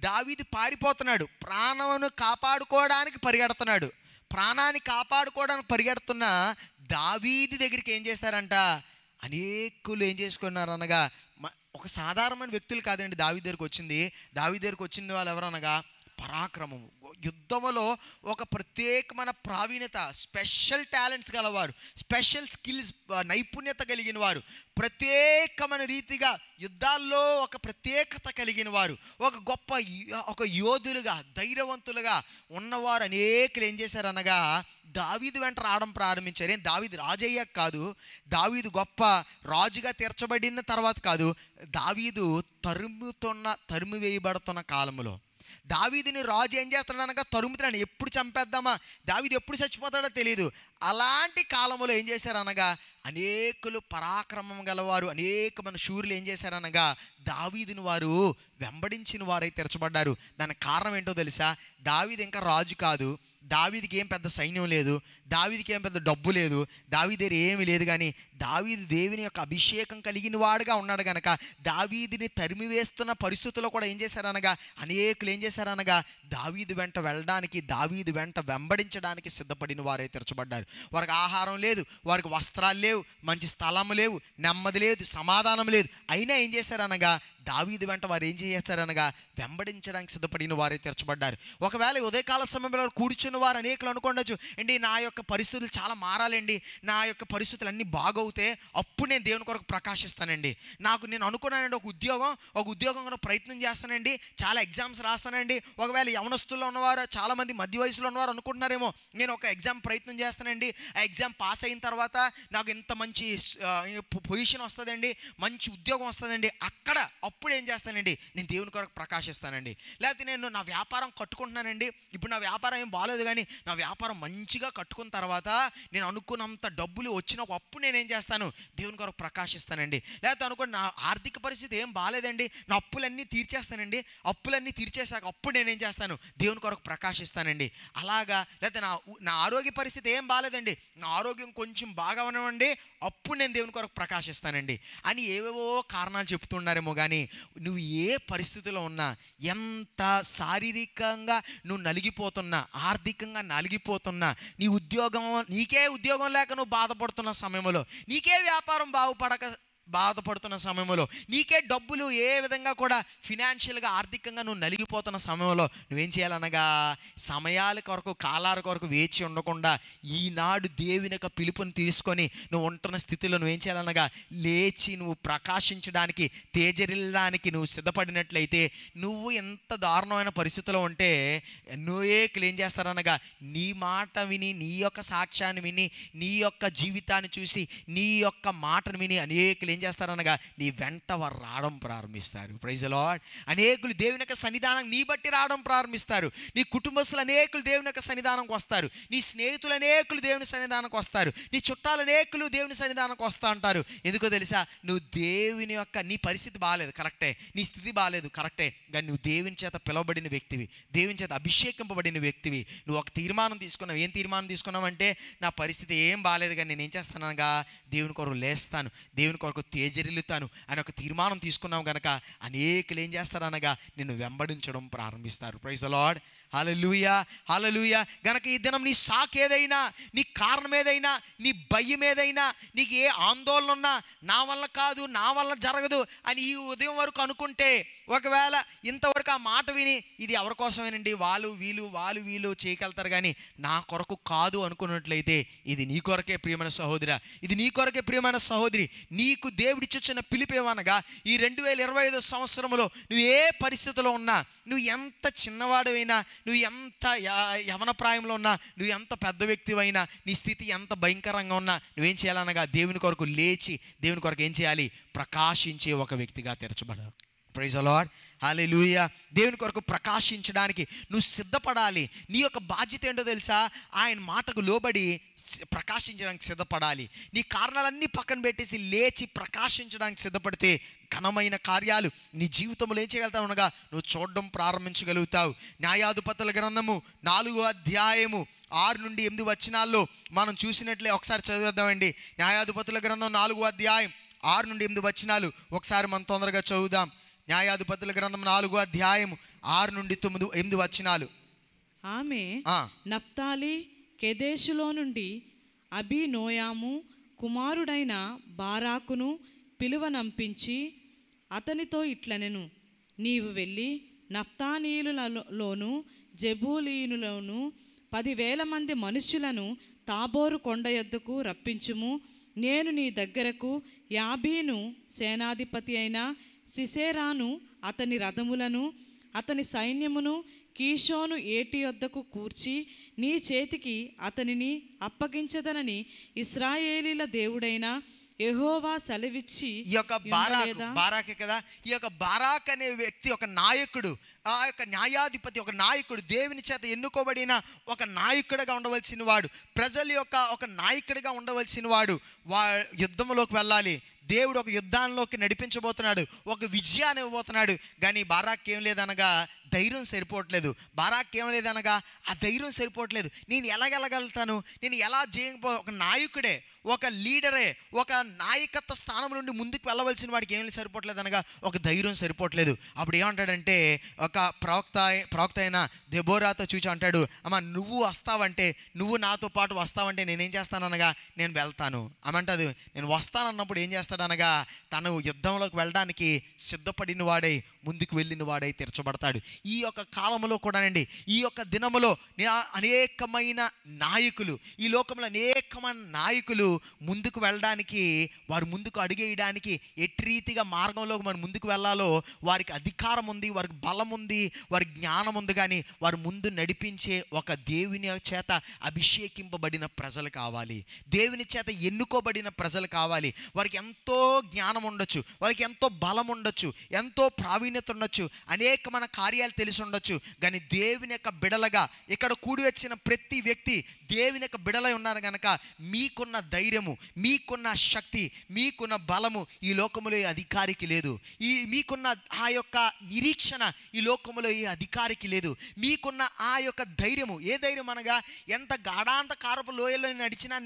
దావీదు పారిపోతున్నాడు. ప్రాణాన్ని కాపాడుకోవడానికి పరిగెడుతున్నాడు. ప్రాణాన్ని కాపాడుకోవడానికి పరిగెడుతున్న దావీదు దగ్గరికి ఏం చేస్తారంట, అనేకులు ఏం చేసుకున్నారు అనగా, ఒక సాధారణమైన వ్యక్తులు కాదండి దావీదు దగ్గరికి వచ్చింది. దావీదు దగ్గరికి వచ్చింది వాళ్ళు ఎవరనగా పరాక్రమము, యుద్ధములో ఒక ప్రత్యేకమైన ప్రావీణ్యత, స్పెషల్ టాలెంట్స్ గలవారు, స్పెషల్ స్కిల్స్, నైపుణ్యత కలిగిన వారు, ప్రత్యేకమైన రీతిగా యుద్ధాల్లో ఒక ప్రత్యేకత కలిగిన వారు, ఒక యోధులుగా ధైర్యవంతులుగా ఉన్నవారు అనేకులు ఏం చేశారనగా దావీదు వెంట రావడం ప్రారంభించారు. ఏం దావీదు రాజయ్యాక కాదు, దావీదు గొప్ప రాజుగా తీర్చబడిన తర్వాత కాదు, దావీదు తరుము వేయబడుతున్న కాలంలో దావీదుని రాజు ఏం చేస్తున్నాడు అనగా తరుముతున్నాడు. ఎప్పుడు చంపేద్దామా, దావీదు ఎప్పుడు చచ్చిపోతాడో తెలియదు. అలాంటి కాలంలో ఏం చేశారనగా అనేకులు పరాక్రమం గలవారు, అనేకమైన శూరులు ఏం చేశారనగా దావీదుని వారు వెంబడించిన వారై తెరచబడ్డారు. దానికి కారణం ఏంటో తెలుసా? దావీదు ఇంకా రాజు కాదు, దావీదుకి ఏం పెద్ద సైన్యం లేదు, దావీదుకి ఏం పెద్ద డబ్బు లేదు, దావీదు దగ్గర ఏమీ లేదు. కానీ దావీదు దేవుని యొక్క అభిషేకం కలిగిన వాడుగా ఉన్నాడు కనుక దావీదుని తరిమివేస్తున్న పరిస్థితుల్లో కూడా ఏం చేశారనగా అనేకులు ఏం చేశారనగా దావీదు వెంట వెళ్ళడానికి, దావీదు వెంట వెంబడించడానికి సిద్ధపడిన వారే తెరచబడ్డారు. వారికి ఆహారం లేదు, వారికి వస్త్రాలు లేవు, మంచి స్థలం లేవు, నెమ్మది లేదు, సమాధానం లేదు. అయినా ఏం చేశారనగా దావీదు వెంట వారు ఏం చేస్తారనగా వెంబడించడానికి సిద్ధపడిన వారే తెరచబడ్డారు. ఒకవేళ ఉదయకాల సమయంలో కూర్చున్న వారు అనేకులు అనుకోండొచ్చు, అండి నా యొక్క పరిస్థితులు చాలా మారాలండి, నా యొక్క పరిస్థితులు అన్నీ బాగవుతే అప్పుడు నేను దేవుని కొరకు ప్రకాశిస్తానండి, నేను అనుకున్నానండి ఒక ఉద్యోగం కూడా ప్రయత్నం చేస్తానండి, చాలా ఎగ్జామ్స్ రాస్తానండి. ఒకవేళ యవనస్తుల్లో ఉన్నవారు, చాలామంది మధ్య వయసులో ఉన్నవారు అనుకుంటున్నారేమో, నేను ఒక ఎగ్జామ్ ప్రయత్నం చేస్తానండి, ఆ ఎగ్జామ్ పాస్ అయిన తర్వాత నాకు ఇంత మంచి పొజిషన్ వస్తుందండి, మంచి ఉద్యోగం వస్తుందండి, అప్పుడు ఏం చేస్తానండి నేను దేవుని కొరకు ప్రకాశిస్తానండి. లేకపోతే నేను నా వ్యాపారం కట్టుకుంటున్నానండి, ఇప్పుడు నా వ్యాపారం ఏం బాగాలేదు కానీ నా వ్యాపారం మంచిగా కట్టుకున్న తర్వాత నేను అనుకున్నంత డబ్బులు వచ్చినప్పుడు అప్పుడు నేనేం చేస్తాను దేవుని కొరకు ప్రకాశిస్తానండి. లేకపోతే అనుకోండి నా ఆర్థిక పరిస్థితి ఏం బాగాలేదండి, నా అప్పులన్నీ తీర్చేస్తానండి, అప్పులన్నీ తీర్చేసాక అప్పుడు నేనేం చేస్తాను దేవుని కొరకు ప్రకాశిస్తానండి. అలాగా లేకపోతే నా ఆరోగ్య పరిస్థితి ఏం బాగాలేదండి, నా ఆరోగ్యం కొంచెం బాగా ఉన్నవండి, అప్పుడు నేను దేవుని కొరకు ప్రకాశిస్తానండి అని ఏవేవో కారణాలు చెప్తున్నారేమో. కానీ నువ్వు ఏ పరిస్థితిలో ఉన్నా, ఎంత శారీరకంగా నువ్వు నలిగిపోతున్నా, ఆర్థికంగా నలిగిపోతున్నా, నీకే ఉద్యోగం లేక నువ్వు బాధపడుతున్న సమయంలో, నీకే వ్యాపారం బాధపడుతున్న సమయంలో, నీకే డబ్బులు ఏ విధంగా కూడా ఫినాన్షియల్గా ఆర్థికంగా నువ్వు నలిగిపోతున్న సమయంలో నువ్వేం చేయాలనగా సమయాల కొరకు, కాలాల కొరకు వేచి ఉండకుండా ఈనాడు దేవుని యొక్క పిలుపుని తీసుకొని నువ్వు ఉంటున్న స్థితిలో నువ్వేం చేయాలనగా లేచి నువ్వు ప్రకాశించడానికి, తేజరిల్లడానికి నువ్వు సిద్ధపడినట్లయితే, నువ్వు ఎంత దారుణమైన పరిస్థితిలో ఉంటే నువ్వేకులు ఏం చేస్తారనగా నీ మాట విని, నీ యొక్క సాక్ష్యాన్ని విని, నీ యొక్క జీవితాన్ని చూసి, నీ యొక్క మాటను విని అనేకులు ఏం చేస్తారనగా నీ వెంట వారు రావడం ప్రారంభిస్తారు. Praise the Lord. అనేకులు దేవుని యొక్క సన్నిధానం నీ బట్టి రావడం ప్రారంభిస్తారు. నీ కుటుంబస్తులు అనేకులు దేవుని యొక్క సన్నిధానంకి వస్తారు, నీ స్నేహితులు అనేకులు దేవుని సన్నిధానంకి వస్తారు, నీ చుట్టాలు అనేకులు దేవుని సన్నిధానంకి వస్తూ ఉంటారు. ఎందుకో తెలుసా? నువ్వు దేవుని యొక్క, నీ పరిస్థితి బాగాలేదు కరెక్టే, నీ స్థితి బాగాలేదు కరెక్టే, కానీ నువ్వు దేవుని చేత పిలువబడిన వ్యక్తివి, దేవుని చేత అభిషేకింపబడిన వ్యక్తివి. నువ్వు ఒక తీర్మానం తీసుకున్నావు. ఏం తీర్మానం తీసుకున్నావు అంటే, నా పరిస్థితి ఏం బాగాలేదు కానీ నేను ఏం చేస్తానగా దేవుని కొరకు లేస్తాను, దేవుని కొరకు తేజరిల్లుతాను అని ఒక తీర్మానం తీసుకున్నాం కనుక అనేకులు ఏం చేస్తారనగా నిన్ను వెంబడించడం ప్రారంభిస్తారు. Praise the lord. హల్లెలూయా, హల్లెలూయా. గనక ఈ దినం నీ సాకు ఏదైనా, నీ కారణం ఏదైనా, నీ భయం ఏదైనా, నీకు ఏ ఆందోళన ఉన్నా, నా వల్ల కాదు, నా వల్ల జరగదు అని ఈ ఉదయం వరకు అనుకుంటే, ఒకవేళ ఇంతవరకు ఆ మాట విని ఇది ఎవరి కోసమేనండి, వాళ్ళు వీళ్ళు చేయగలుగుతారు కానీ నా కొరకు కాదు అనుకున్నట్లయితే, ఇది నీ కొరకే ప్రియమైన సహోదరా, ఇది నీ కొరకే ప్రియమైన సహోదరి. నీకు దేవుడిచ్చిన పిలిపేమనగా ఈ 2025 సంవత్సరంలో నువ్వు ఏ పరిస్థితిలో ఉన్నా, నువ్వు ఎంత చిన్నవాడైనా, నువ్వు ఎంత యవన ప్రాయంలో ఉన్నా, నువ్వు ఎంత పెద్ద వ్యక్తివైనా, నీ స్థితి ఎంత భయంకరంగా ఉన్నా, నువ్వేం చేయాలనగా దేవుని కొరకు లేచి దేవుని కొరకు ఏం చేయాలి? ప్రకాశించే ఒక వ్యక్తిగా తెరచబడాలి. ప్రైజ్ ది లార్డ్, హల్లెలూయా. దేవుని కొరకు ప్రకాశించడానికి నువ్వు సిద్ధపడాలి. నీ యొక్క బాధ్యత ఏంటో తెలుసా? ఆయన మాటకు లోబడి ప్రకాశించడానికి సిద్ధపడాలి. నీ కారణాలన్నీ పక్కన పెట్టేసి లేచి ప్రకాశించడానికి సిద్ధపడితే ఘనమైన కార్యాలు నీ జీవితంలో ఏం చేయగలుగుతావు అనగా నువ్వు చూడడం ప్రారంభించగలుగుతావు. న్యాయాధిపతుల గ్రంథము 4వ అధ్యాయము 6 నుండి 8 వచనాల్లో మనం చూసినట్లే ఒకసారి చదివేద్దామండి. న్యాయాధిపతుల గ్రంథం 4వ అధ్యాయం 6 నుండి 8 వచనాలు ఒకసారి మనం తొందరగా చదువుదాం. న్యాయాధిపతుల గ్రంథం 4వ అధ్యాయం 6 నుండి 8 వచనాలు. ఆమె నఫ్తాలి కెదేషులో నుండి అబీనోయాము కుమారుడైన బారాకును పిలువనంపించి అతనితో ఇట్లనెను, నీవు వెళ్ళి నఫ్తానీయులలోను జెబూలీయులలోను 10,000 మంది మనుష్యులను తాబోరు కొండ యొద్దకు రప్పించుము. నేను నీ దగ్గరకు యాబీను సేనాధిపతి అయిన సిసేరాను అతని రథములను అతని సైన్యమును కీషోను ఏటి యొద్దకు కూర్చి నీ చేతికి అతనిని అప్పగించదనని ఇశ్రాయేలీల దేవుడైన యెహోవా సెలవిచ్చి. ఈ యొక్క బారాకే కదా, ఈ యొక్క బారాక్ అనే వ్యక్తి ఒక నాయకుడు, ఆ యొక్క న్యాయాధిపతి ఒక నాయకుడు, దేవుని చేత ఎన్నుకోబడిన ఒక నాయకుడిగా ఉండవలసిన వాడు, ప్రజల యొక్క ఒక నాయకుడిగా ఉండవలసిన వాడు. యుద్ధంలోకి వెళ్ళాలి, దేవుడు ఒక యుద్ధాల్లోకి నడిపించబోతున్నాడు, ఒక విజయాన్ని ఇవ్వబోతున్నాడు. కానీ బారాక్ ఏం లేదనగా ధైర్యం సరిపోవట్లేదు. బారాక్ ఏం లేదనగా ఆ ధైర్యం సరిపోవట్లేదు. నేను ఎలాగెళ్ళగలుగుతాను, నేను ఎలా ఒక నాయకుడే, ఒక లీడరే, ఒక నాయకత్వ స్థానం నుండి ముందుకు వెళ్ళవలసిన వాడికి ఏం సరిపోవట్లేదు అనగా ఒక ధైర్యం సరిపోవట్లేదు. అప్పుడు ఏమంటాడంటే ఒక ప్రవక్త అయిన దెబోరాతో చూచి అంటాడు, అమ్మ నువ్వు వస్తావంటే, నువ్వు నాతో పాటు వస్తావంటే నేనేం చేస్తాననగా నేను వెళ్తాను అమంటది. నేను వస్తానన్నప్పుడు ఏం చేస్తాడనగా తను యుద్ధంలోకి వెళ్ళడానికి సిద్ధపడిన వాడై ముందుకు వెళ్ళిన వాడై తీర్చబడతాడు. ఈ యొక్క కాలంలో కూడానండి, ఈ యొక్క దినములో అనేకమైన నాయకులు, ఈ లోకంలో అనేకమైన నాయకులు ముందుకు వెళ్ళడానికి, వారు ముందుకు అడుగేయడానికి ఎట్టి రీతిగా మార్గంలో మనం ముందుకు వెళ్ళాలో వారికి అధికారం ఉంది, వారికి బలం ఉంది, వారికి జ్ఞానం ఉంది. కానీ వారు ముందు నడిపించే ఒక దేవుని చేత అభిషేకింపబడిన ప్రజలు కావాలి, దేవుని చేత ఎన్నుకోబడిన ప్రజలు కావాలి. వారికి ఎంతో జ్ఞానం ఉండొచ్చు, వారికి ఎంతో బలం ఉండొచ్చు, ఎంతో ప్రావీణ్యత ఉండొచ్చు, అనేకమైన కార్యాలు తెలిసి ఉండొచ్చు. కానీ దేవుని యొక్క బిడలగా ఇక్కడ కూడి వచ్చిన ప్రతి వ్యక్తి దేవుని యొక్క బిడలై ఉన్నారు కనుక మీకున్న ధైర్యము, మీకున్న శక్తి, మీకున్న బలము ఈ లోకములో ఈ అధికారికి లేదు. మీకున్న ఆ యొక్క నిరీక్షణ ఈ లోకములో ఈ అధికారికి లేదు. మీకున్న ఆ యొక్క ధైర్యము, ఏ ధైర్యం అనగా ఎంత గాఢాంధకారపు లోయలో నడిచినా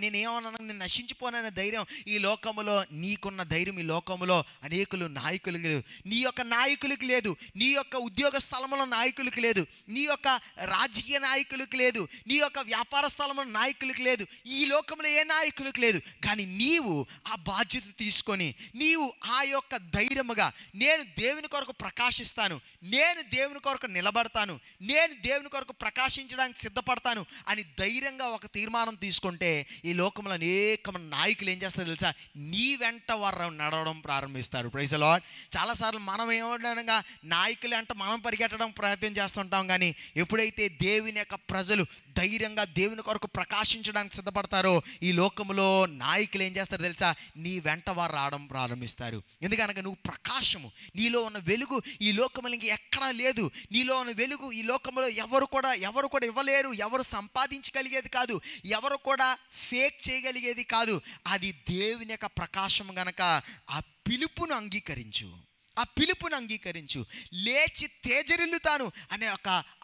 నేనేమన్నా నేను నశించిపోననే ధైర్యం ఈ లోకములో, నీకున్న ధైర్యం ఈ లోకములో అనేకులు నాయకులకు లేదు. నీ యొక్క నాయకులకు లేదు, నీ యొక్క ఉద్యోగ స్థలంలో నాయకులకు లేదు, నీ యొక్క రాజకీయ నాయకులకు లేదు, నీ యొక్క వ్యాపార స్థలంలో నాయకులకు లేదు, ఈ లోకంలో ఏ నాయకులకు లేదు. కానీ నీవు ఆ బాధ్యత తీసుకొని నీవు ఆ యొక్క ధైర్యముగా నేను దేవుని కొరకు ప్రకాశిస్తాను, నేను దేవుని కొరకు నిలబడతాను, నేను దేవుని కొరకు ప్రకాశించడానికి సిద్ధపడతాను అని ధైర్యంగా ఒక తీర్మానం తీసుకుంటే ఈ లోకంలో అనేకమైన నాయకులు ఏం చేస్తారో తెలుసా? నీ వెంట వారు నడవడం ప్రారంభిస్తారు. Praise the Lord. చాలాసార్లు మనం ఏమనగా నాయకులు అంటే మనం పరిగెట్టడం ప్రయత్నం చేస్తుంటాం. కానీ ఎప్పుడైతే దేవుని యొక్క ప్రజలు ధైర్యంగా దేవుని కొరకు ప్రకాశించడానికి సిద్ధపడతారో ఈ లోకంలో నాయకులు ఏం చేస్తారో తెలుసా? నీ వెంట వారు రావడం ప్రారంభిస్తారు. ఎందుకనగా నువ్వు ప్రకాశము, నీలో ఉన్న వెలుగు ఈ లోకంలో ఇంక ఎక్కడా లేదు. నీలో ఉన్న వెలుగు ఈ లోకంలో ఎవరు కూడా ఇవ్వలేరు, ఎవరు సంపాదించగలిగేది కాదు, ఎవరు కూడా ఫేక్ చేయగలిగేది కాదు. అది దేవుని యొక్క ప్రకాశం గనక ఆ పిలుపును అంగీకరించు, ఆ పిలుపును అంగీకరించు, లేచి తేజరిల్లుతాను అనే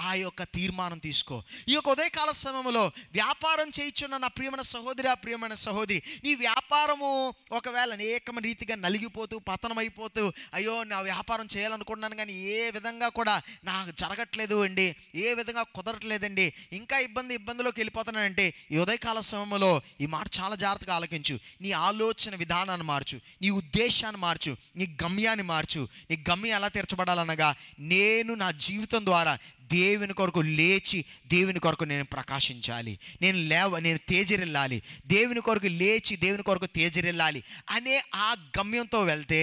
ఆ యొక్క తీర్మానం తీసుకో. ఈ యొక్క ఉదయకాల సమయంలో వ్యాపారం చేయించున్న నా ప్రియమైన సహోదరి, ఆ ప్రియమైన సహోదరి, నీ వ్యాపారము ఒకవేళ అనేకమైన రీతిగా నలిగిపోతూ పతనమైపోతూ అయ్యో నా వ్యాపారం చేయాలనుకుంటున్నాను కానీ ఏ విధంగా కూడా నాకు జరగట్లేదు అండి, ఏ విధంగా కుదరట్లేదండి, ఇంకా ఇబ్బందిలోకి వెళ్ళిపోతున్నానంటే ఈ ఉదయకాల సమయంలో ఈ మాట చాలా జాగ్రత్తగా ఆలకించు. నీ ఆలోచన విధానాన్ని మార్చు, నీ ఉద్దేశాన్ని మార్చు, నీ గమ్యాన్ని మార్చు. నీ గమ్యం ఎలా తీర్చబడాలనగా నేను నా జీవితం ద్వారా దేవుని కొరకు లేచి దేవుని కొరకు నేను ప్రకాశించాలి, నేను తేజరిల్లాలి, దేవుని కొరకు లేచి దేవుని కొరకు తేజరిల్లాలి అనే ఆ గమ్యంతో వెళ్తే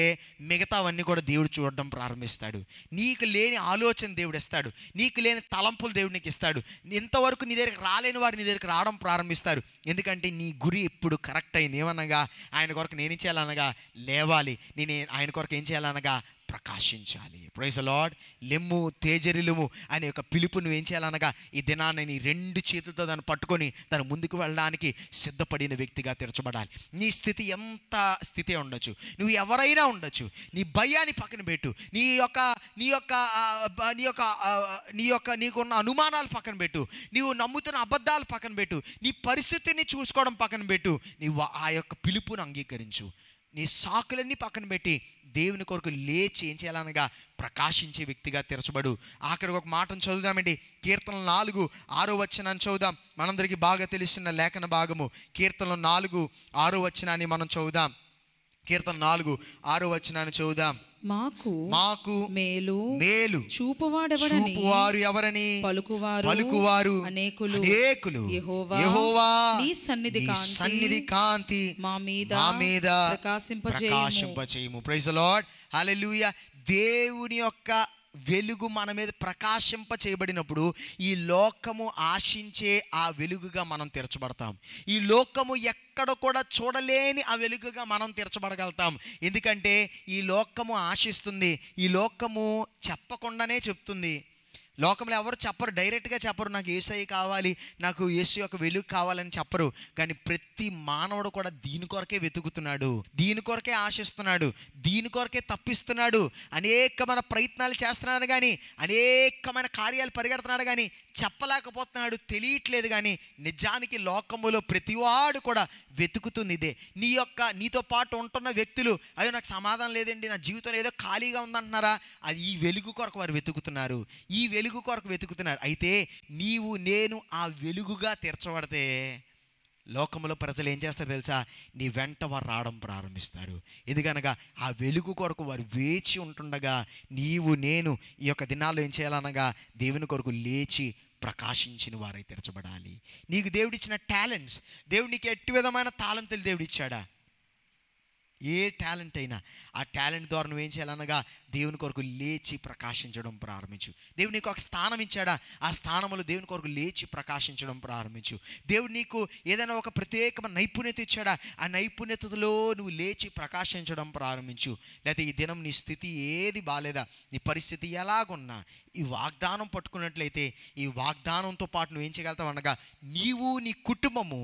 మిగతావన్నీ కూడా దేవుడు చూడడం ప్రారంభిస్తాడు. నీకు లేని ఆలోచన దేవుడు ఇస్తాడు, నీకు లేని తలంపులు దేవుడు నీకు ఇస్తాడు. ఇంతవరకు నీ దగ్గరికి రాలేని వారు నీ దగ్గరికి రావడం ప్రారంభిస్తారు. ఎందుకంటే నీ గురి ఇప్పుడు కరెక్ట్ అయింది. ఏమనగా ఆయన కొరకు నేనేం చేయాలనగా లేవాలి, నేను ఆయన కొరకు ఏం చేయాలనగా ప్రకాశించాలి. Praise the lord. లెమ్ము తేజరిల్లుము అనే ఒక పిలుపు నువ్వేం చేయాలనగా ఈ దినాన్ని నీ 2 చేతులతో దాన్ని పట్టుకొని తను ముందుకు వెళ్ళడానికి సిద్ధపడిన వ్యక్తిగా తీర్చబడాలి. నీ స్థితి ఎంత స్థితి ఉండొచ్చు, నువ్వు ఎవరైనా ఉండొచ్చు, నీ భయాన్ని పక్కన పెట్టు, నీకున్న అనుమానాలు పక్కన పెట్టు, నీవు నమ్ముతున్న అబద్ధాలు పక్కన పెట్టు, నీ పరిస్థితిని చూసుకోవడం పక్కన పెట్టు, నీవు ఆ యొక్క పిలుపును అంగీకరించు. నీ సాకులన్నీ పక్కన పెట్టి దేవుని కొరకు లేచి ఏం చేయాలనగా ప్రకాశించే వ్యక్తిగా తెరచబడు. ఆఖరికి ఒక మాటను చదువుదామండి. కీర్తనలు 4:6 చదువుదాం. మనందరికీ బాగా తెలిసిన లేఖన భాగము కీర్తనలు 4:6 మనం చదువుదాం. కీర్తన 4:6 చదువుదాం. మాకు మేలు చూపువారు ఎవరని పలుకువారు అనేకులు. యెహోవా నీ సన్నిధి కాంతి మా మీద ప్రకాశింపచేయుము. Praise the lord. హల్లెలూయా. దేవుని యొక్క వెలుగు మన మీద ప్రకాశింప చేయబడినప్పుడు ఈ లోకము ఆశించే ఆ వెలుగుగా మనం తీర్చబడతాం. ఈ లోకము ఎక్కడ కూడా చూడలేని ఆ వెలుగుగా మనం తీర్చబడగలుగుతాం. ఎందుకంటే ఈ లోకము ఆశిస్తుంది, ఈ లోకము చెప్పకుండానే చెప్తుంది. లోకంలో ఎవరు చెప్పరు, డైరెక్ట్గా చెప్పరు నాకు యేసయ్య కావాలి, నాకు యేసు యొక్క వెలుగు కావాలని చెప్పరు. కానీ ప్రతి మానవుడు కూడా దీని కొరకే వెతుకుతున్నాడు, దీని కొరకే ఆశిస్తున్నాడు, దీని కొరకే తప్పిస్తున్నాడు. అనేకమైన ప్రయత్నాలు చేస్తున్నాడు కానీ, అనేకమైన కార్యాలు పరిగెడుతున్నాడు కానీ చెప్పలేకపోతున్నాడు, తెలియట్లేదు. కానీ నిజానికి లోకములో ప్రతివాడు కూడా వెతుకుతుంది ఇదే. నీతో పాటు ఉంటున్న వ్యక్తులు అయ్యో నాకు సమాధానం లేదండి, నా జీవితం ఏదో ఖాళీగా ఉందంటున్నారా, అది ఈ వెలుగు కొరకు వారు వెతుకుతున్నారు, ఈ వెలుగు కొరకు వెతుకుతున్నారు. అయితే నీవు నేను ఆ వెలుగుగా తీర్చబడితే లోకంలో ప్రజలు ఏం చేస్తారు తెలుసా, నీ వెంట వారు రావడం ప్రారంభిస్తారు. ఎందుకనగా ఆ వెలుగు కొరకు వారు వేచి ఉంటుండగా నీవు నేను ఈ యొక్క దినాల్లో ఏం చేయాలనగా దేవుని కొరకు లేచి ప్రకాశించిన వారై తెరచబడాలి. నీకు దేవుడిచ్చిన టాలెంట్స్, దేవుడు నీకు ఎట్టి విధమైన తాళంతులు దేవుడిచ్చాడా, ఏ టాలెంట్ అయినా ఆ టాలెంట్ ద్వారా నువ్వేం చేయాలనగా దేవుని కొరకు లేచి ప్రకాశించడం ప్రారంభించు. దేవుడు నీకు ఒక స్థానం ఇచ్చాడా, ఆ స్థానంలో దేవుని కొరకు లేచి ప్రకాశించడం ప్రారంభించు. దేవుడు నీకు ఏదైనా ఒక ప్రత్యేకమైన నైపుణ్యత ఇచ్చాడా, ఆ నైపుణ్యతలో నువ్వు లేచి ప్రకాశించడం ప్రారంభించు. లేకపోతే ఈ దినం నీ స్థితి ఏది బాలేదా, నీ పరిస్థితి ఎలాగున్నా ఈ వాగ్దానం పట్టుకున్నట్లయితే ఈ వాగ్దానంతో పాటు నువ్వేం చేయగలుగుతావు అనగా నీవు నీ కుటుంబము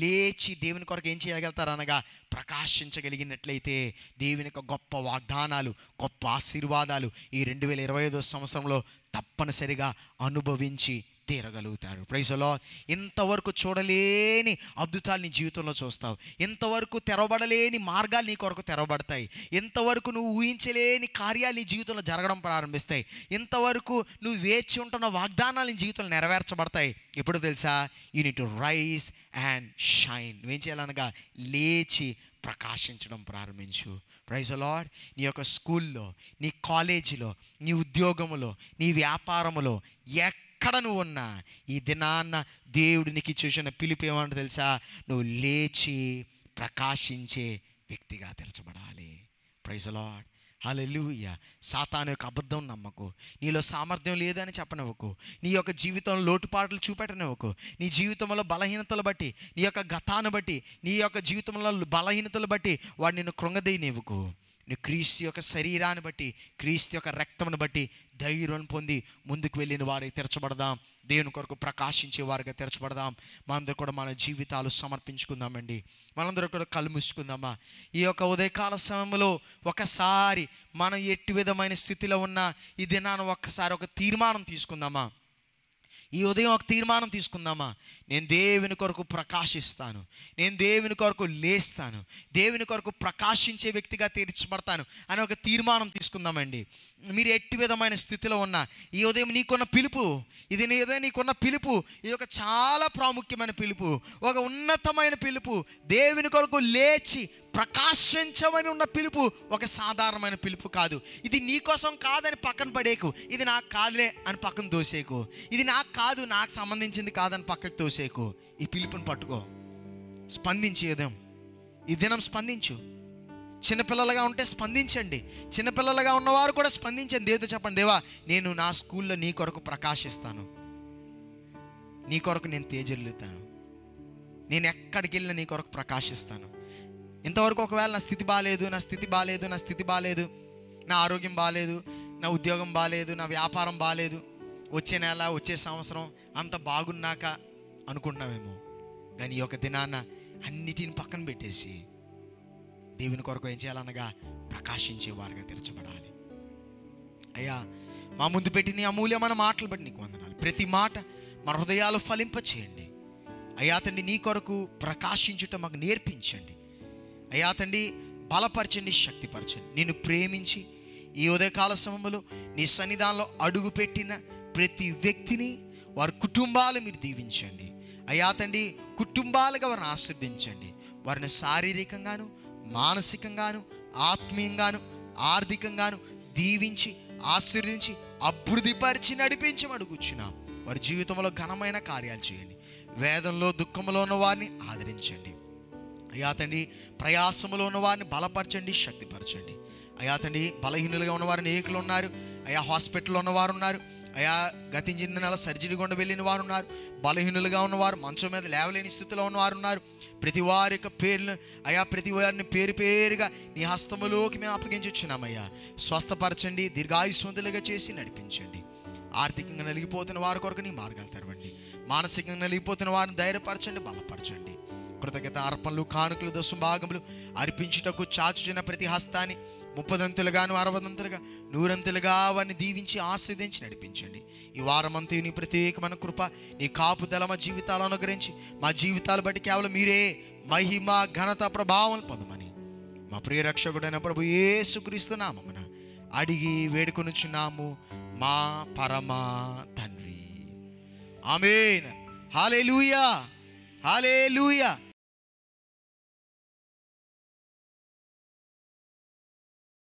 లేచి దేవుని కొరకు ఏం చేయగలుగుతారు అనగా ప్రకాశించగలిగినట్లయితే దేవుని యొక్క గొప్ప వాగ్దానాలు, గొప్ప ఆశీర్వాదాలు ఈ 2025 సంవత్సరంలో తప్పనిసరిగా అనుభవించి తీరగలుగుతారు. Praise the lord. ఇంతవరకు చూడలేని అద్భుతాలు నీ జీవితంలో చూస్తావు, ఇంతవరకు తెరవబడలేని మార్గాలు నీ కొరకు తెరవబడతాయి, ఇంతవరకు నువ్వు ఊహించలేని కార్యాలు నీ జీవితంలో జరగడం ప్రారంభిస్తాయి, ఇంతవరకు నువ్వు వేచి ఉంటున్న వాగ్దానాలు నీ జీవితంలో నెరవేర్చబడతాయి. ఎప్పుడు తెలుసా, you need to rise and shine. నువ్వేం చేయాలనగా లేచి ప్రకాశించడం ప్రారంభించు. Praise the lord. నీ యొక్క స్కూల్లో, నీ కాలేజీలో, నీ ఉద్యోగములో, నీ వ్యాపారములో, ఎక్కడ నువ్వు ఉన్నా ఈ దినాన్న దేవుడు నీకు చూసిన పిలుపు ఏమంటే తెలుసా, నువ్వు లేచి ప్రకాశించే వ్యక్తిగా తెరచబడాలి. Praise the lord. హల్లెలూయా. సాతాను యొక్క అబద్ధం నమ్మకు, నీలో సామర్థ్యం లేదని చెప్పనివ్వకు, నీ యొక్క జీవితంలో లోటుపాట్లు చూపెట్టనివ్వకు, నీ జీవితంలో బలహీనతలు బట్టి, నీ యొక్క గతాన్ని బట్టి, నీ యొక్క జీవితంలో బలహీనతలు బట్టి వాడు నిన్ను కృంగదీయనివ్వకు. నువ్వు క్రీస్తు యొక్క శరీరాన్ని బట్టి, క్రీస్తు యొక్క రక్తమును బట్టి ధైర్యం పొంది ముందుకు వెళ్ళిన వారికి తెరచబడదాం, దేవుని కొరకు ప్రకాశించే వారిగా తెరచబడదాం. మనందరూ కూడా మన జీవితాలు సమర్పించుకుందామండి. మనందరూ కూడా కళ్ళు మూసుకుందామా. ఈ యొక్క ఉదయకాల సమయంలో ఒకసారి మనం ఎట్టి విధమైన స్థితిలో ఉన్న ఈ దినాన్ని ఒక్కసారి ఒక తీర్మానం తీసుకుందామా. ఈ ఉదయం ఒక తీర్మానం తీసుకుందామా, నేను దేవుని కొరకు ప్రకాశిస్తాను, నేను దేవుని కొరకు లేస్తాను, దేవుని కొరకు ప్రకాశించే వ్యక్తిగా తీర్చబడతాను అని ఒక తీర్మానం తీసుకుందామండి. మీరు ఎట్టి విధమైన స్థితిలో ఉన్నా ఈ ఉదయం నీకున్న పిలుపు, ఇది నీకున్న పిలుపు, ఇది ఒక చాలా ప్రాముఖ్యమైన పిలుపు, ఒక ఉన్నతమైన పిలుపు. దేవుని కొరకు లేచి ప్రకాశించమని ఉన్న పిలుపు ఒక సాధారణమైన పిలుపు కాదు. ఇది నీ కోసం కాదని పక్కన పడేకు, ఇది నాకు కాదులే అని పక్కన తోసేకు, ఇది నాకు కాదు, నాకు సంబంధించింది కాదని పక్కకు తోసేకు. ఈ పిలుపుని పట్టుకో, స్పందించి ఈ దినం స్పందించు. చిన్నపిల్లలుగా ఉంటే స్పందించండి, చిన్నపిల్లలుగా ఉన్నవారు కూడా స్పందించండి. దేవుడితో చెప్పండి, దేవా నేను నా స్కూల్లో నీ కొరకు ప్రకాశిస్తాను, నీ కొరకు నేను తేజెల్లుతాను, నేను ఎక్కడికి వెళ్ళినా నీ కొరకు ప్రకాశిస్తాను. ఇంతవరకు ఒకవేళ నా స్థితి బాగాలేదు, నా ఆరోగ్యం బాగాలేదు, నా ఉద్యోగం బాగాలేదు, నా వ్యాపారం బాగాలేదు, వచ్చే నెల వచ్చే సంవత్సరం అంత బాగున్నాక అనుకుంటున్నామేమో. కానీ ఈ యొక్క దినాన అన్నిటిని పక్కన పెట్టేసి దేవుని కొరకు ఏం చేయాలనగా ప్రకాశించే వారుగా తెరచబడాలి. అయ్యా మా ముందు పెట్టి నీ అమూల్యమైన మాటలు బట్టి నీకు వందనాలు. ప్రతి మాట మన హృదయాలు ఫలింప చేయండి. అయ్యా తండ్రి నీ కొరకు ప్రకాశించుట మాకు నేర్పించండి. అయ్యా తండ్రి బలపరచండి, శక్తిపరచండి. నిన్ను ప్రేమించి ఈ ఉదయకాల సమయంలో నీ సన్నిధానంలో అడుగు పెట్టిన ప్రతి వ్యక్తిని, వారి కుటుంబాలు మీరు దీవించండి. అయ్యా తండ్రి కుటుంబాలుగా వారిని ఆశీర్వదించండి. వారిని శారీరకంగాను, మానసికంగాను, ఆత్మీయంగాను, ఆర్థికంగాను దీవించి ఆశీర్వదించి అభివృద్ధిపరిచి నడిపించి అడుగుచున్నాం. వారి జీవితంలో ఘనమైన కార్యాలు చేయండి. వేదంలో దుఃఖంలో ఉన్న వారిని ఆదరించండి. అయ్యా తండ్రి ప్రయాసములో ఉన్న వారిని బలపరచండి, శక్తిపరచండి. అయ్యా తండ్రి బలహీనులుగా ఉన్నవారు అనేకులు ఉన్నారు. అయ్యా హాస్పిటల్లో ఉన్నవారు ఉన్నారు. అయ్యా గతించిన నెల సర్జరీ గుండా వెళ్ళిన వారు ఉన్నారు. బలహీనులుగా ఉన్నవారు, మంచం మీద లేవలేని స్థితిలో ఉన్నవారు ఉన్నారు. ప్రతి వారి యొక్క పేర్లు అయ్యా, ప్రతి వారిని పేరు పేరుగా నీ హస్తములోకి మేము అప్పగించుచున్నామయ్యా. స్వస్థపరచండి, దీర్ఘాయుష్మంతులుగా చేసి నడిపించండి. ఆర్థికంగా నలిగిపోతున్న వారి కొరకు నీ మార్గాలు తెరవండి. మానసికంగా నలిగిపోతున్న వారిని ధైర్యపరచండి, బలపరచండి. కృతజ్ఞత అర్పణలు, కానుకలు, దశభాగములు అర్పించుటకు చాచుచున్న ప్రతి హస్తాన్ని 30 60 100 వారిని దీవించి ఆశీర్వదించి నడిపించండి. ఈ వారమంతా నీ ప్రత్యేకమైన కృప, నీ కాపుదల మా జీవితాలను అనుగ్రహించి మా జీవితాలు బట్టి కేవలం మీరే మహిమ, ఘనత, ప్రభావం పొందమని మా ప్రియ రక్షకుడైన ప్రభు యేసుక్రీస్తు నామమున అడిగి వేడుకొనుచున్నాము మా పరమ తండ్రి. ఆమేన్. హల్లెలూయా, హల్లెలూయా.